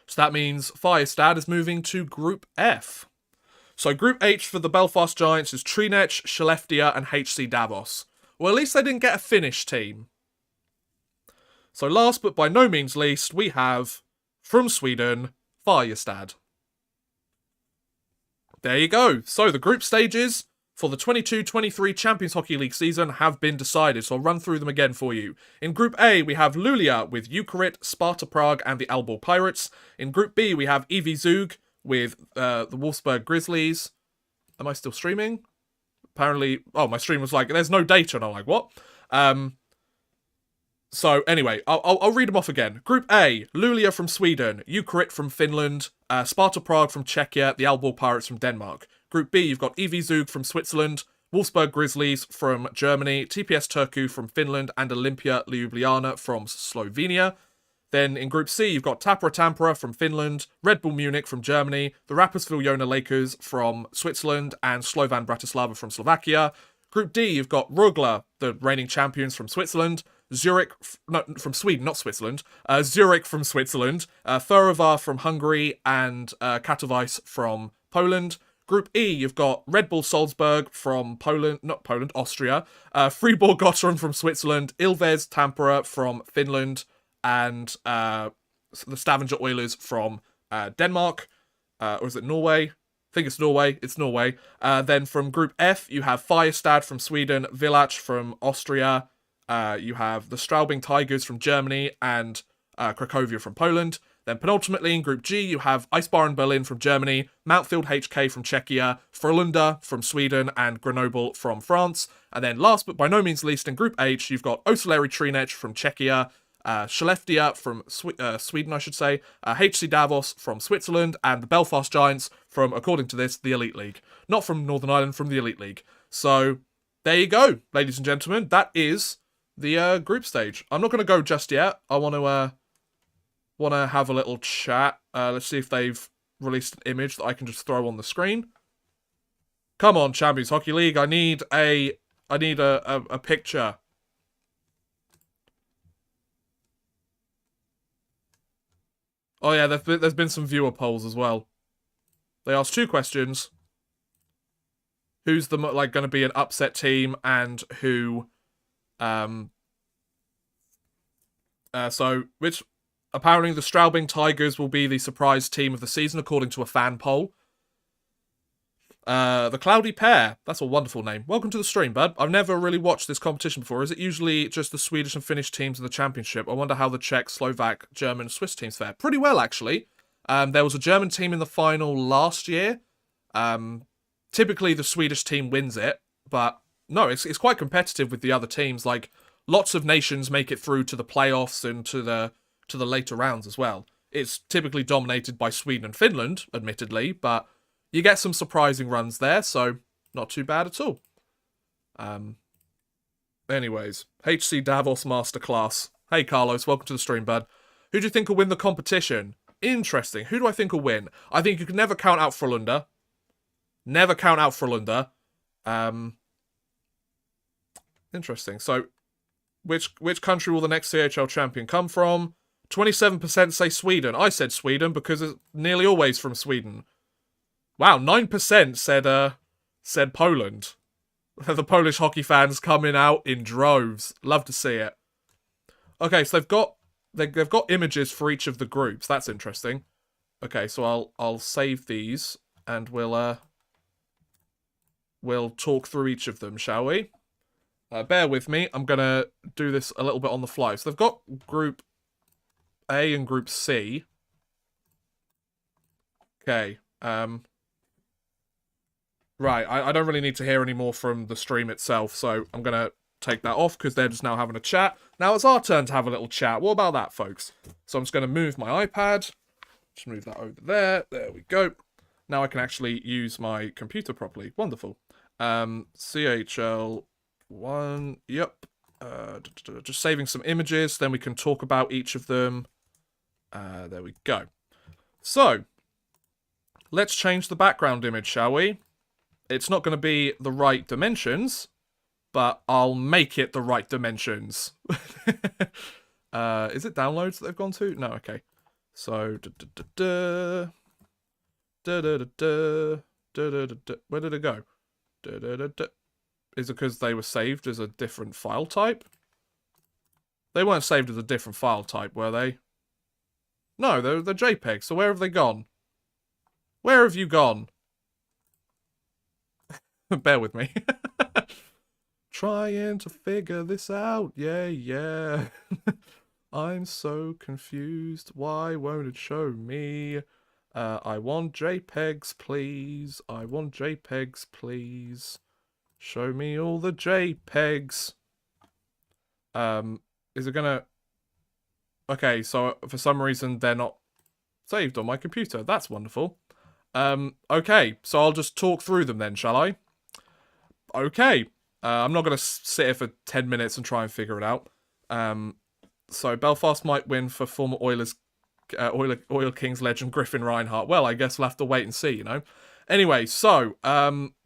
S1: So that means Firestad is moving to Group F. So Group H for the Belfast Giants is Trinec, Skellefteå, and HC Davos. Well, at least they didn't get a Finnish team. So last but by no means least, we have, from Sweden, Firestad. There you go. So the group stages for the 22-23 Champions Hockey League season have been decided, so I'll run through them again for you. In Group A, we have Luleå with Jukurit, Sparta Prague, and the Aalborg Pirates. In Group B, we have EV Zug with the Wolfsburg Grizzlies. Am I still streaming? Apparently, oh, my stream was like, there's no data, and I'm like, what? So anyway, I'll read them off again. Group A, Luleå from Sweden, Jukurit from Finland, Sparta Prague from Czechia, the Aalborg Pirates from Denmark. Group B, you've got EV Zug from Switzerland, Wolfsburg Grizzlies from Germany, TPS Turku from Finland, and Olympia Ljubljana from Slovenia. Then in Group C, you've got Tappara Tampere from Finland, Red Bull Munich from Germany, the Rapperswil-Jona Lakers from Switzerland, and Slovan Bratislava from Slovakia. Group D, you've got Rögle, the reigning champions from Switzerland, Zurich from Sweden, not Switzerland, Zurich from Switzerland, Fehérvár from Hungary, and Katowice from Poland. Group E, you've got Red Bull Salzburg from Austria, Fribourg Gotthard from Switzerland, Ilves Tampere from Finland, and the Stavanger Oilers from Denmark. Or is it Norway? I think it's Norway. It's Norway. Then from Group F, you have Firestad from Sweden, Villach from Austria. You have the Straubing Tigers from Germany and Cracovia from Poland. Then penultimately in Group G, you have Eisbar and Berlin from Germany, Mountfield HK from Czechia, Frölunda from Sweden, and Grenoble from France. And then last but by no means least in Group H, you've got Oceleri Trinec from Czechia, Skellefteå from Sweden, I should say, HC Davos from Switzerland, and the Belfast Giants from, according to this, the Elite League. Not from Northern Ireland, from the Elite League. So there you go, ladies and gentlemen. That is the group stage. I'm not going to go just yet. I want to have a little chat. Let's see if they've released an image that I can just throw on the screen. Come on, Champions Hockey League. I need a picture. Oh yeah, there's been some viewer polls as well. They asked 2 questions. Who's the going to be an upset team, and who so which apparently the Straubing Tigers will be the surprise team of the season according to a fan poll. The Cloudy Pair, that's a wonderful name. Welcome to the stream, bud. I've never really watched this competition before. Is it usually just the Swedish and Finnish teams in the championship? I wonder how the Czech, Slovak, German, Swiss teams fare. Pretty well, actually. There was a German team in the final last year. Typically, the Swedish team wins it, but no, it's quite competitive with the other teams. Like, lots of nations make it through to the playoffs and to the later rounds as well. It's typically dominated by Sweden and Finland, admittedly, but you get some surprising runs there, so not too bad at all. Anyways, HC Davos Masterclass. Hey, Carlos, welcome to the stream, bud. Who do you think will win the competition? Interesting. Who do I think will win? I think you can never count out Frölunda. Never count out Frölunda. Interesting. So, which country will the next CHL champion come from? 27% say Sweden. I said Sweden because it's nearly always from Sweden. Wow, 9% said Poland. The Polish hockey fans coming out in droves. Love to see it. Okay, so they've got images for each of the groups. That's interesting. Okay, so I'll save these and we'll talk through each of them, shall we? Bear with me. I'm gonna do this a little bit on the fly. So they've got Group A and Group C. Okay. Right, I don't really need to hear any more from the stream itself, so I'm going to take that off because they're just now having a chat. Now it's our turn to have a little chat. What about that, folks? So I'm just going to move my iPad. Just move that over there. There we go. Now I can actually use my computer properly. Wonderful. CHL 1. Yep. Just saving some images. Then we can talk about each of them. There we go. So, let's change the background image, shall we? It's not going to be the right dimensions, but I'll make it the right dimensions. Is it downloads that they've gone to? No, okay. So, where did it go? Is it because they were saved as a different file type? They weren't saved as a different file type, were they? No, they're JPEG, so where have they gone? Where have you gone? Bear with me. Trying to figure this out. Yeah. I'm so confused. Why won't it show me? I want JPEGs, please. I want JPEGs, please. Show me all the JPEGs. Is it gonna... Okay, so for some reason they're not saved on my computer. That's wonderful. Okay, so I'll just talk through them then, shall I? Okay. I'm not going to sit here for 10 minutes and try and figure it out. So Belfast might win for former Oilers, Oil Kings legend Griffin Reinhardt. Well, I guess we'll have to wait and see, you know. Anyway, so,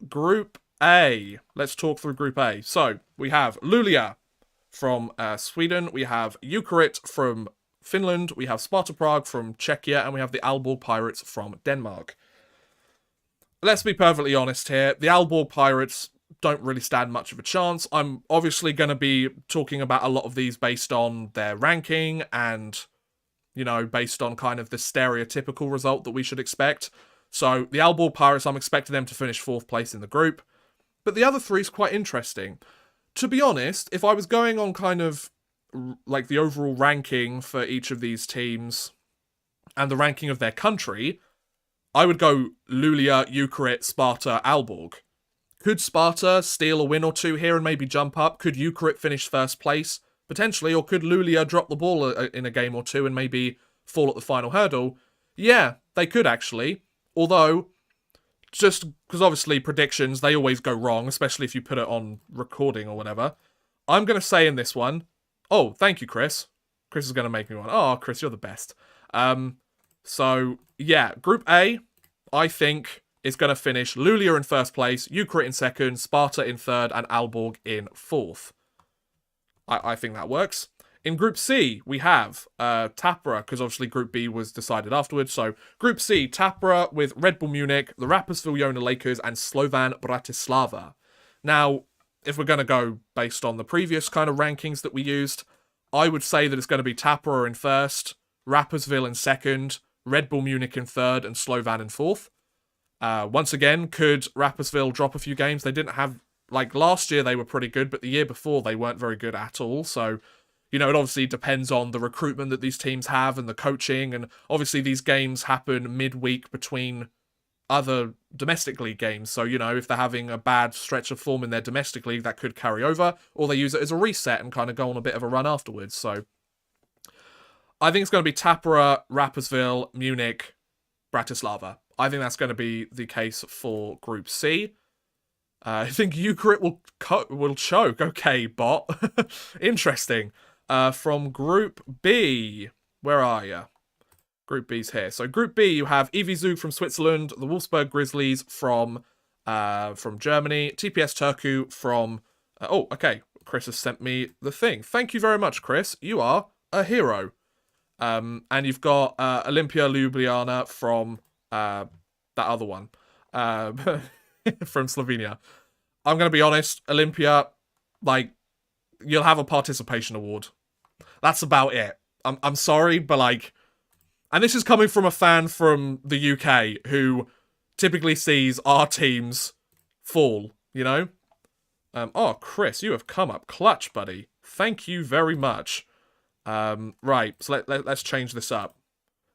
S1: Group A. Let's talk through Group A. So, we have Luleå from Sweden. We have Jukurit from Finland. We have Sparta Prague from Czechia. And we have the Aalborg Pirates from Denmark. Let's be perfectly honest here. The Aalborg Pirates don't really stand much of a chance. I'm obviously going to be talking about a lot of these based on their ranking and, you know, based on kind of the stereotypical result that we should expect. So, the Aalborg Pirates, I'm expecting them to finish 4th place in the group. But the other 3 is quite interesting. To be honest, if I was going on kind of, like, the overall ranking for each of these teams and the ranking of their country, I would go Luleå, Jukurit, Sparta, Aalborg. Could Sparta steal a win or 2 here and maybe jump up? Could Jukurit finish 1st place? Potentially. Or could Luleå drop the ball in a game or 2 and maybe fall at the final hurdle? Yeah, they could actually. Although, just because obviously predictions, they always go wrong, especially if you put it on recording or whatever. I'm going to say in this one... Oh, thank you, Chris. Chris is going to make me one. Oh, Chris, you're the best. So, yeah, Group A, I think, is going to finish Luleå in 1st place, Jukurit in 2nd, Sparta in 3rd, and Aalborg in 4th. I think that works. In Group C, we have Tappara, because obviously Group B was decided afterwards. So, Group C, Tappara with Red Bull Munich, the Rapperswil Jona Lakers, and Slovan Bratislava. Now, if we're going to go based on the previous kind of rankings that we used, I would say that it's going to be Tappara in 1st, Rapperswil in 2nd, Red Bull Munich in 3rd, and Slovan in 4th. Once again, could Rapperswil drop a few games? They didn't have... Like, last year they were pretty good, but the year before they weren't very good at all. So, you know, it obviously depends on the recruitment that these teams have and the coaching. And obviously these games happen midweek between other domestic league games. So, you know, if they're having a bad stretch of form in their domestic league, that could carry over. Or they use it as a reset and kind of go on a bit of a run afterwards. So, I think it's going to be Tappara, Rapperswil, Munich, Bratislava. I think that's going to be the case for Group C. I think Jukurit will choke. Okay, bot. Interesting. From Group B, where are you? Group B's here. So Group B, you have EV Zug from Switzerland, the Wolfsburg Grizzlies from Germany, TPS Turku from... oh, okay. Chris has sent me the thing. Thank you very much, Chris. You are a hero. And you've got Olympia Ljubljana from that other one. from Slovenia. I'm going to be honest, Olympia, like, you'll have a participation award. That's about it. I'm sorry, but like, and this is coming from a fan from the UK who typically sees our teams fall, you know? Oh, Chris, you have come up clutch, buddy. Thank you very much. Right, so let's change this up.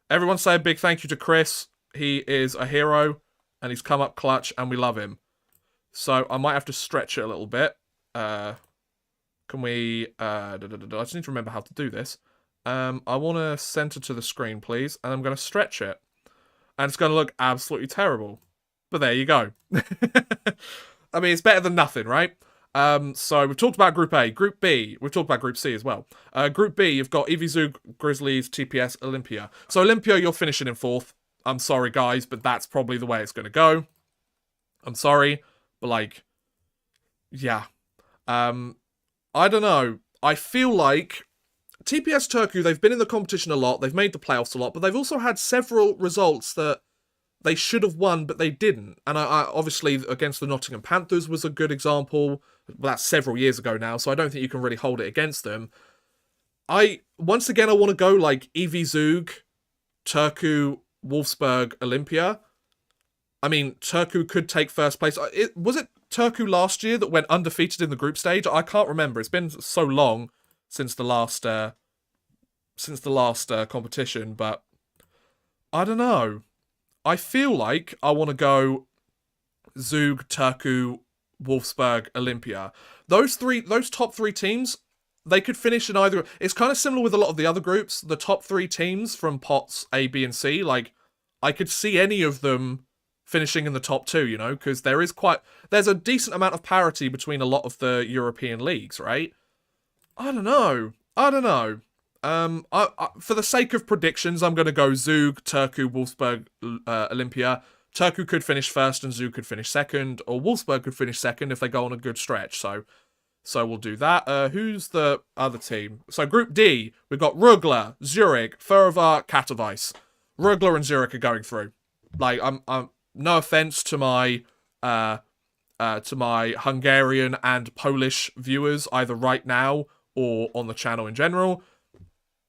S1: Everyone say a big thank you to Chris. He is a hero, and he's come up clutch, and we love him. So I might have to stretch it a little bit. Can we... I just need to remember how to do this. I want to center to the screen, please, and I'm going to stretch it. And it's going to look absolutely terrible. But there you go. I mean, it's better than nothing, right? So we've talked about Group A. Group B, we've talked about Group C as well. Group B, you've got EV Zug, Grizzlies, TPS, Olympia. So Olympia, you're finishing in 4th. I'm sorry, guys, but that's probably the way it's going to go. I'm sorry, but like, yeah. I don't know. I feel like TPS Turku, they've been in the competition a lot, they've made the playoffs a lot, but they've also had several results that they should have won, but they didn't. And I obviously, against the Nottingham Panthers was a good example. Well, that's several years ago now, so I don't think you can really hold it against them. Once again, I want to go like EV Zug, Turku, Wolfsburg, Olympia. I mean, Turku could take first place. Was it Turku last year that went undefeated in the group stage? I can't remember. It's been so long since the last competition, but I don't know. I feel like I want to go Zug, Turku, Wolfsburg, Olympia. Those top 3 teams, they could finish in either. It's kind of similar with a lot of the other groups. The top 3 teams from pots A, B, and C, like, I could see any of them finishing in the top 2, you know, because there's a decent amount of parity between a lot of the European leagues, right? I don't know. For the sake of predictions, I'm going to go Zug, Turku, Wolfsburg, Olympia. Turku could finish first and Zug could finish second, or Wolfsburg could finish second if they go on a good stretch. So we'll do that. Who's the other team? So Group D, we've got Rugla, Zurich, Feuerwehr, Katowice. Rugla and Zurich are going through. Like, I'm no offense to my Hungarian and Polish viewers, either right now or on the channel in general.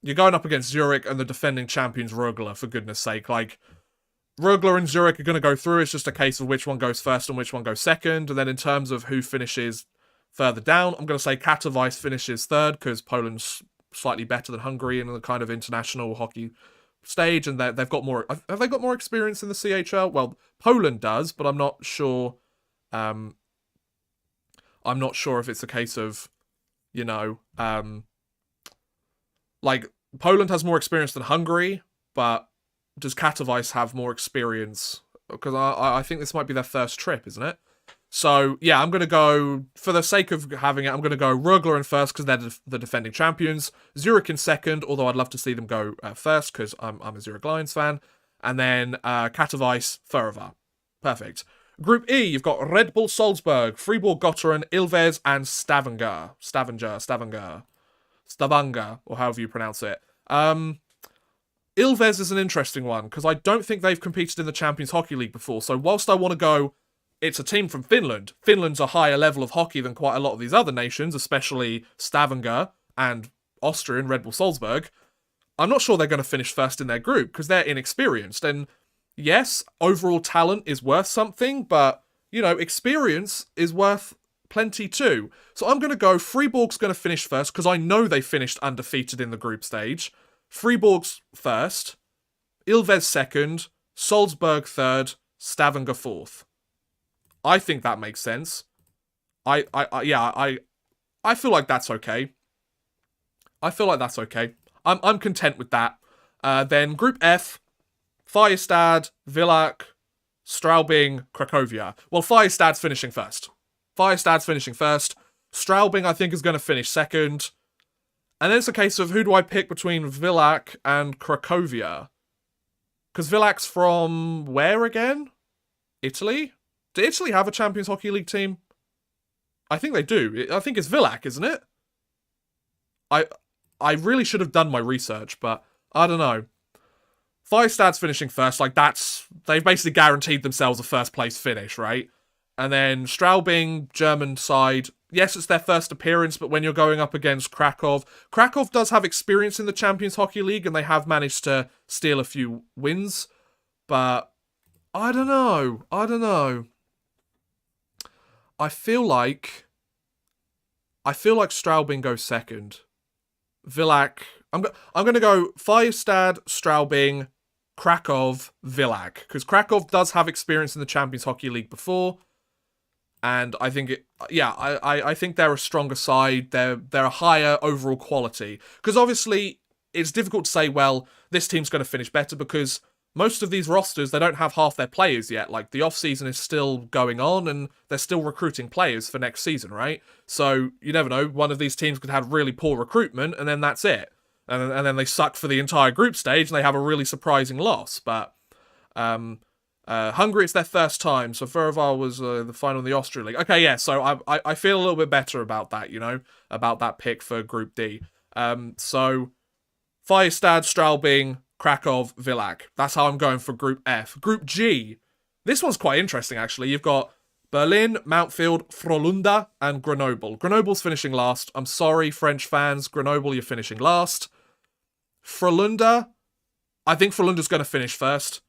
S1: You're going up against Zurich and the defending champions Rugla, for goodness sake. Like, Rugla and Zurich are going to go through. It's just a case of which one goes first and which one goes second. And then in terms of who finishes further down, I'm going to say Katowice finishes 3rd because Poland's slightly better than Hungary in the kind of international hockey stage, and they've got more. Have they got more experience in the CHL? Well, Poland does, but I'm not sure. I'm not sure if it's a case of, you know, like, Poland has more experience than Hungary, but does Katowice have more experience? Because I think this might be their first trip, isn't it? So, yeah, I'm going to go, for the sake of having it, I'm going to go Rugler in first because they're the defending champions. Zurich in second, although I'd love to see them go first because I'm a Zurich Lions fan. And then Katowice, Feuerwehr. Perfect. Group E, you've got Red Bull Salzburg, Fribourg Gotteron, Ilves, and Stavanger, or however you pronounce it. Ilves is an interesting one, because I don't think they've competed in the Champions Hockey League before, so whilst I want to go, it's a team from Finland. Finland's a higher level of hockey than quite a lot of these other nations, especially Stavanger and Austrian Red Bull Salzburg. I'm not sure they're going to finish first in their group, because they're inexperienced, and yes, overall talent is worth something, but, you know, experience is worth plenty too. So I'm going to go Fribourg's going to finish first, because I know they finished undefeated in the group stage. Fribourg's first, Ilves second, Salzburg third, Stavanger fourth. I think that makes sense. I feel like that's okay. I'm content with that. Then Group F, Färjestad, Villach, Straubing, Cracovia. Well, Färjestad's finishing first. Straubing, I think, is going to finish second. And then it's a case of who do I pick between Villach and Cracovia? Because Villach's from where again? Italy? Do Italy have a Champions Hockey League team? I think they do. I think it's Villach, isn't it? I really should have done my research, but I don't know. Färjestad's finishing first, like they've basically guaranteed themselves a first place finish, right? And then Straubing, German side. Yes, it's their first appearance, but when you're going up against Krakow, Krakow does have experience in the Champions Hockey League, and they have managed to steal a few wins. But I don't know. I feel like Straubing goes second. Villach. I'm going to go Feyestad, Straubing, Krakow, Villach, because Krakow does have experience in the Champions Hockey League before, and I think I think they're a stronger side. They're a higher overall quality, because obviously it's difficult to say, well, this team's going to finish better, because most of these rosters, they don't have half their players yet. Like, the off-season is still going on, and they're still recruiting players for next season, right? So, you never know, one of these teams could have really poor recruitment, and then that's it. And then they suck for the entire group stage, and they have a really surprising loss. But Hungary, it's their first time, so Furval was the final in the Austria League. Okay, yeah, so I feel a little bit better about that, about that pick for Group D. So, Feyestad, Straubing, Krakow, Villach. That's how I'm going for Group F. Group G. This one's quite interesting, actually. You've got Berlin, Mountfield, Frölunda, and Grenoble. Grenoble's finishing last. I'm sorry, French fans. Grenoble, you're finishing last. Frölunda, I think Frölunda's going to finish first.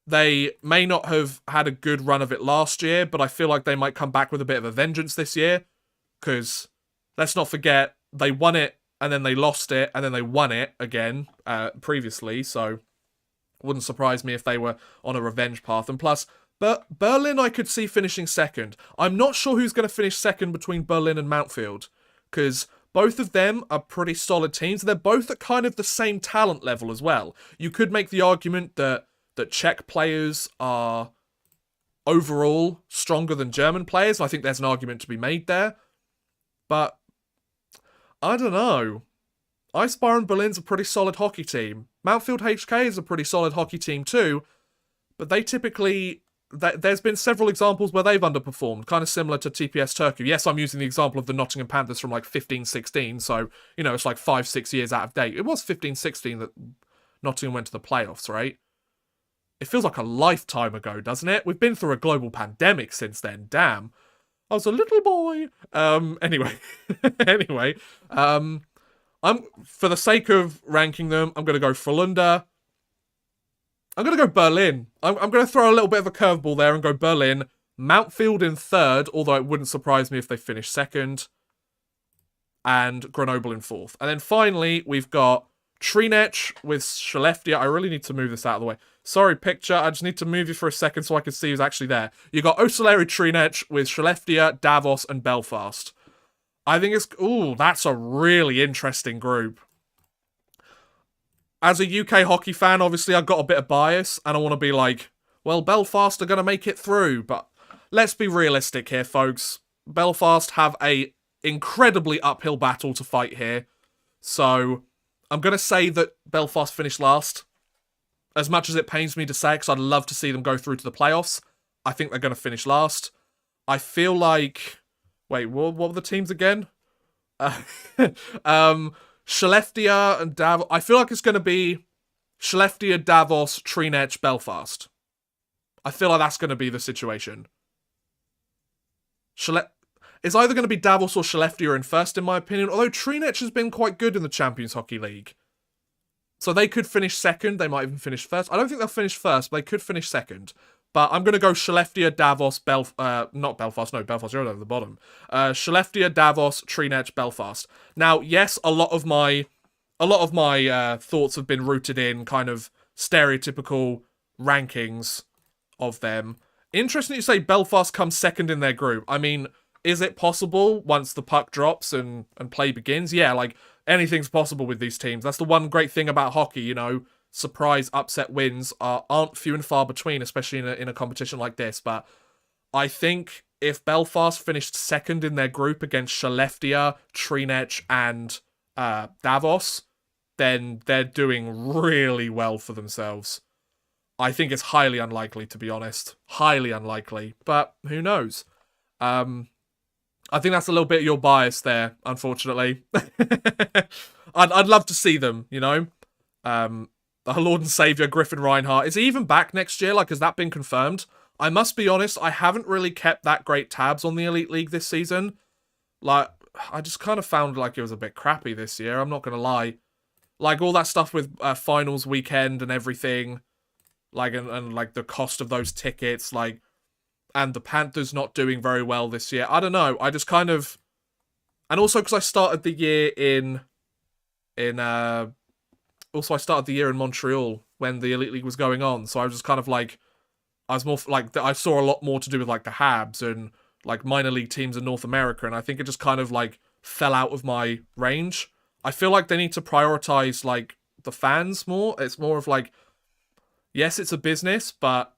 S1: They may not have had a good run of it last year, but I feel like they might come back with a bit of a vengeance this year. Because, let's not forget, they won it, and then they lost it, and then they won it again previously, so wouldn't surprise me if they were on a revenge path. And plus, Berlin I could see finishing second. I'm not sure who's going to finish second between Berlin and Mountfield, because both of them are pretty solid teams. They're both at kind of the same talent level as well. You could make the argument that Czech players are overall stronger than German players. I think there's an argument to be made there, but I don't know. Eisbären Berlin's a pretty solid hockey team. Mountfield HK is a pretty solid hockey team too, but they typically... There's been several examples where they've underperformed, kind of similar to TPS Turku. Yes, I'm using the example of the Nottingham Panthers from like 15-16, so, it's like 5-6 years out of date. It was 15-16 that Nottingham went to the playoffs, right? It feels like a lifetime ago, doesn't it? We've been through a global pandemic since then, damn. I was a little boy. Anyway. I'm for the sake of ranking them, I'm going to go Frölunda. I'm going to go Berlin. I'm going to throw a little bit of a curveball there and go Berlin. Mountfield in third, although it wouldn't surprise me if they finish second. And Grenoble in fourth. And then finally, we've got Trinec with Skellefteå. I really need to move this out of the way. Sorry, picture. I just need to move you for a second so I can see who's actually there. You got Ocellairi Trinec with Skellefteå, Davos, and Belfast. I think it's... Ooh, that's a really interesting group. As a UK hockey fan, obviously, I've got a bit of bias, and I want to be like, well, Belfast are going to make it through, but let's be realistic here, folks. Belfast have a incredibly uphill battle to fight here, so I'm going to say that Belfast finished last. As much as it pains me to say, because I'd love to see them go through to the playoffs, I think they're going to finish last. I feel like... Wait, what were the teams again? Skellefteå and Davos. I feel like it's going to be Skellefteå, Davos, Trinec, Belfast. I feel like that's going to be the situation. It's either going to be Davos or Skellefteå in first, in my opinion, although Trinec has been quite good in the Champions Hockey League. So they could finish second, they might even finish first. I don't think they'll finish first, but they could finish second. But I'm going to go Skellefteå, Davos, not Belfast, no, Belfast, you're over the bottom. Skellefteå, Davos, Trinec, Belfast. Now, yes, a lot of my thoughts have been rooted in kind of stereotypical rankings of them. Interesting that you say Belfast comes second in their group. I mean, is it possible once the puck drops and play begins? Yeah, like, anything's possible with these teams. That's the one great thing about hockey, surprise upset wins aren't few and far between, especially in a competition like this. But I think if Belfast finished second in their group against Skellefteå, Trinec, and Davos, then they're doing really well for themselves. I think it's highly unlikely, to be honest. Highly unlikely. But who knows? I think that's a little bit of your bias there, unfortunately. I'd love to see them, our Lord and Saviour, Griffin Reinhardt. Is he even back next year? Like, has that been confirmed? I must be honest, I haven't really kept that great tabs on the Elite League this season. Like, I just kind of found like it was a bit crappy this year, I'm not gonna lie. Like, all that stuff with finals weekend and everything, like, and like the cost of those tickets, like, and the Panthers not doing very well this year. I don't know, I just kind of... And also because I started the year also I started the year in Montreal when the Elite League was going on, so I was just kind of like... I was more like, I saw a lot more to do with like the Habs and like minor league teams in North America, and I think it just kind of like fell out of my range. I feel like they need to prioritize like the fans more. It's more of like, yes, it's a business, but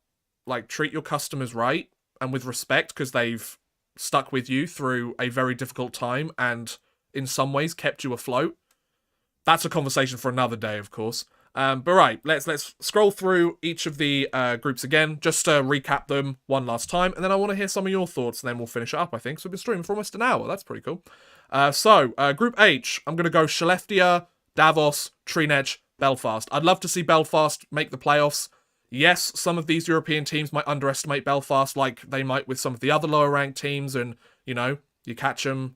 S1: like treat your customers right and with respect, because they've stuck with you through a very difficult time and in some ways kept you afloat. That's a conversation for another day, of course. But right, let's scroll through each of the groups again, just to recap them one last time, and then I want to hear some of your thoughts, and then we'll finish it up, I think. So we've been streaming for almost an hour. That's pretty cool. Group H, I'm going to go Skellefteå, Davos, Trinec, Belfast. I'd love to see Belfast make the playoffs. Yes, some of these European teams might underestimate Belfast, like they might with some of the other lower-ranked teams, and, you know, you catch one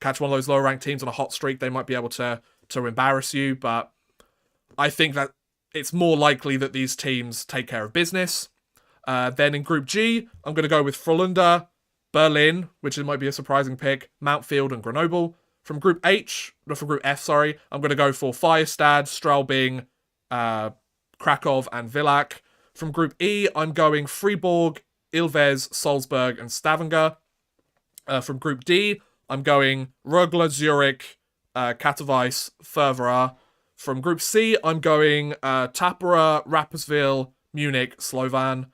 S1: of those lower-ranked teams on a hot streak, they might be able to embarrass you, but I think that it's more likely that these teams take care of business. Then in Group G, I'm going to go with Frölunda, Berlin, which might be a surprising pick, Mountfield and Grenoble. From Group F, I'm going to go for Firestad, Straubing, Krakow and Villach. From Group E, I'm going Fribourg, Ilves, Salzburg and Stavanger. From Group D, I'm going Rögle, Zurich, Katowice, Fervara. From Group C, I'm going Tappara, Rapperswil, Munich, Slovan.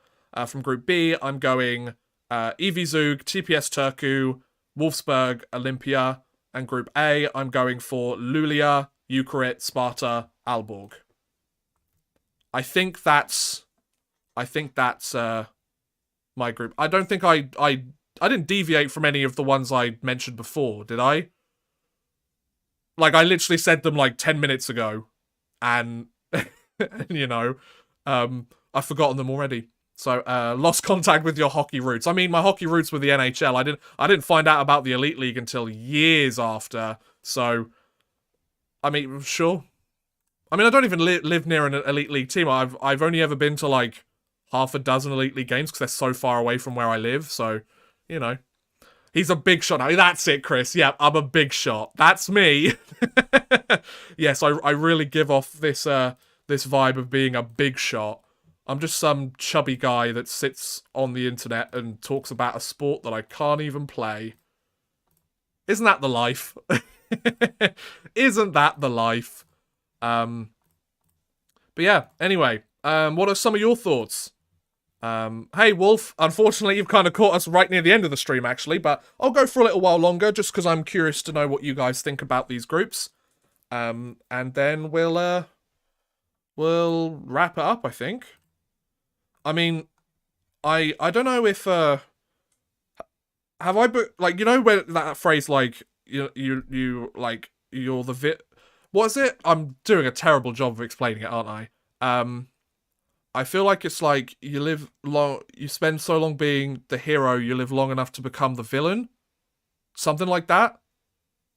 S1: From Group B, I'm going EV Zug, TPS Turku, Wolfsburg, Olympia. And Group A, I'm going for Luleå, Jukurit, Sparta, Aalborg. I think that's my group. I don't think I didn't deviate from any of the ones I mentioned before, did I? Like, I literally said them like 10 minutes ago, and you know, I've forgotten them already. So, lost contact with your hockey roots. I mean, my hockey roots were the NHL. I didn't find out about the Elite League until years after. So, I mean, sure. I mean, I don't even live near an Elite League team. I've only ever been to like half a dozen Elite League games because they're so far away from where I live. So, you know. He's a big shot now. That's it, Chris. Yeah, I'm a big shot. That's me. Yes, I really give off this this vibe of being a big shot. I'm just some chubby guy that sits on the internet and talks about a sport that I can't even play. Isn't that the life? Isn't that the life? But yeah, anyway, what are some of your thoughts? Hey, Wolf, unfortunately, you've kind of caught us right near the end of the stream, actually, but I'll go for a little while longer, just because I'm curious to know what you guys think about these groups. And then we'll wrap it up, I think. I mean, I don't know if, have I, like, you know, where that phrase, like, you like, you're the what is it? I'm doing a terrible job of explaining it, aren't I? I feel like it's like you spend so long being the hero, you live long enough to become the villain. Something like that.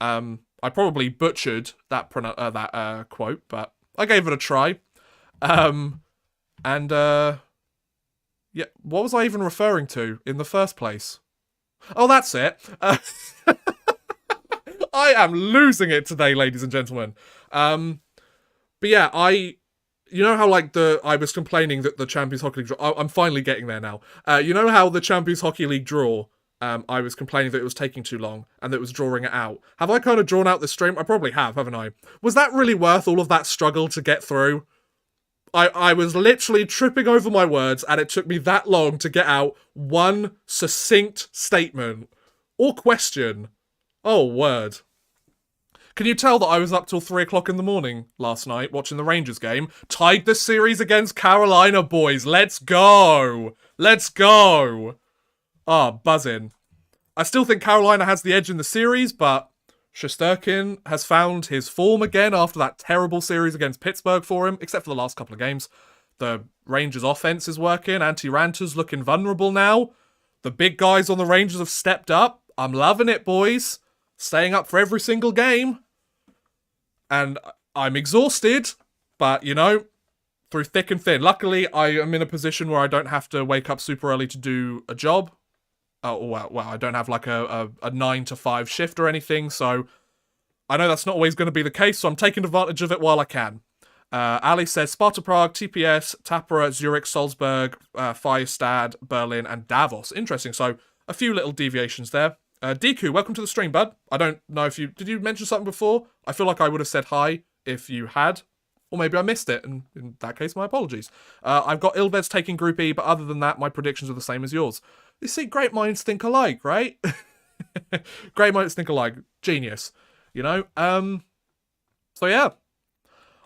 S1: I probably butchered that quote, but I gave it a try. Yeah, what was I even referring to in the first place? Oh, that's it. I am losing it today, ladies and gentlemen. But yeah, you know how, like, I was complaining that the Champions Hockey League draw... I'm finally getting there now. You know how the Champions Hockey League draw, I was complaining that it was taking too long, and that it was drawing it out. Have I kind of drawn out this stream? I probably have, haven't I? Was that really worth all of that struggle to get through? I was literally tripping over my words, and it took me that long to get out one succinct statement. Or question. Oh, word. Can you tell that I was up till 3 o'clock in the morning last night watching the Rangers game? Tied the series against Carolina, boys. Let's go. Let's go. Ah, buzzing. I still think Carolina has the edge in the series, but Shesterkin has found his form again after that terrible series against Pittsburgh for him, except for the last couple of games. The Rangers offense is working. Anti-Ranter's looking vulnerable now. The big guys on the Rangers have stepped up. I'm loving it, boys. Staying up for every single game. And I'm exhausted. But, you know, through thick and thin. Luckily, I am in a position where I don't have to wake up super early to do a job. Well, I don't have like a 9 to 5 shift or anything. So I know that's not always going to be the case. So I'm taking advantage of it while I can. Ali says Sparta Prague, TPS, Tappara, Zurich, Salzburg, Firestad, Berlin, and Davos. Interesting. So a few little deviations there. Deku, welcome to the stream, bud. I don't know if did you mention something before? I feel like I would have said hi if you had. Or maybe I missed it, and in that case, my apologies. I've got Ilves taking Group E, but other than that, my predictions are the same as yours. You see, great minds think alike, right? Great minds think alike. Genius. You know? So yeah.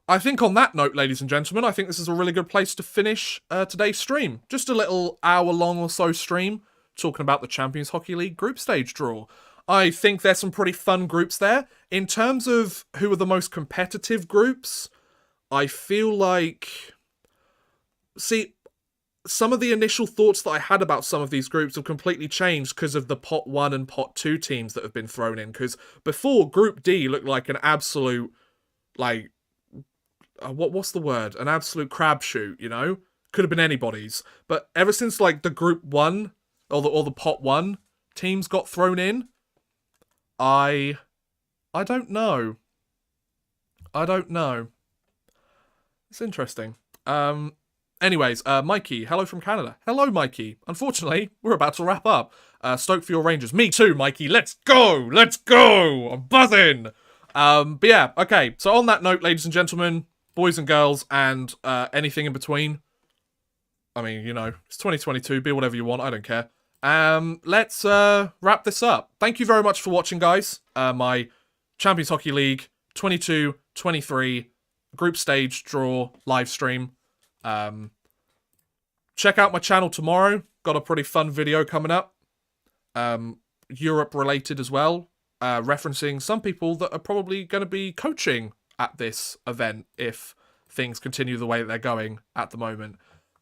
S1: I think on that note, ladies and gentlemen, I think this is a really good place to finish today's stream. Just a little hour-long or so stream, talking about the Champions Hockey League group stage draw. I think there's some pretty fun groups there. In terms of who are the most competitive groups, I feel like... See, some of the initial thoughts that I had about some of these groups have completely changed because of the Pot 1 and Pot 2 teams that have been thrown in. Because before, Group D looked like an absolute, like... what's the word? An absolute crapshoot, you know? Could have been anybody's. But ever since, like, the Group 1, or the Pot 1 teams got thrown in, I don't know. I don't know. It's interesting. Anyways, Mikey, hello from Canada. Hello, Mikey. Unfortunately, we're about to wrap up. Stoked for your Rangers. Me too, Mikey. Let's go! Let's go! I'm buzzing! But yeah, okay. So on that note, ladies and gentlemen, boys and girls, and anything in between. I mean, you know, it's 2022. Be whatever you want. I don't care. Let's wrap this up. Thank you very much for watching, guys. My Champions Hockey League 22-23 group stage draw live stream. Check out my channel tomorrow. Got a pretty fun video coming up. Europe related as well. Referencing some people that are probably going to be coaching at this event if things continue the way that they're going at the moment.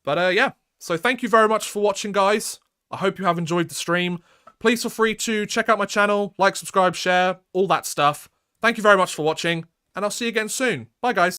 S1: But yeah, so thank you very much for watching, guys. I hope you have enjoyed the stream. Please feel free to check out my channel, like, subscribe, share, all that stuff. Thank you very much for watching, and I'll see you again soon. Bye, guys.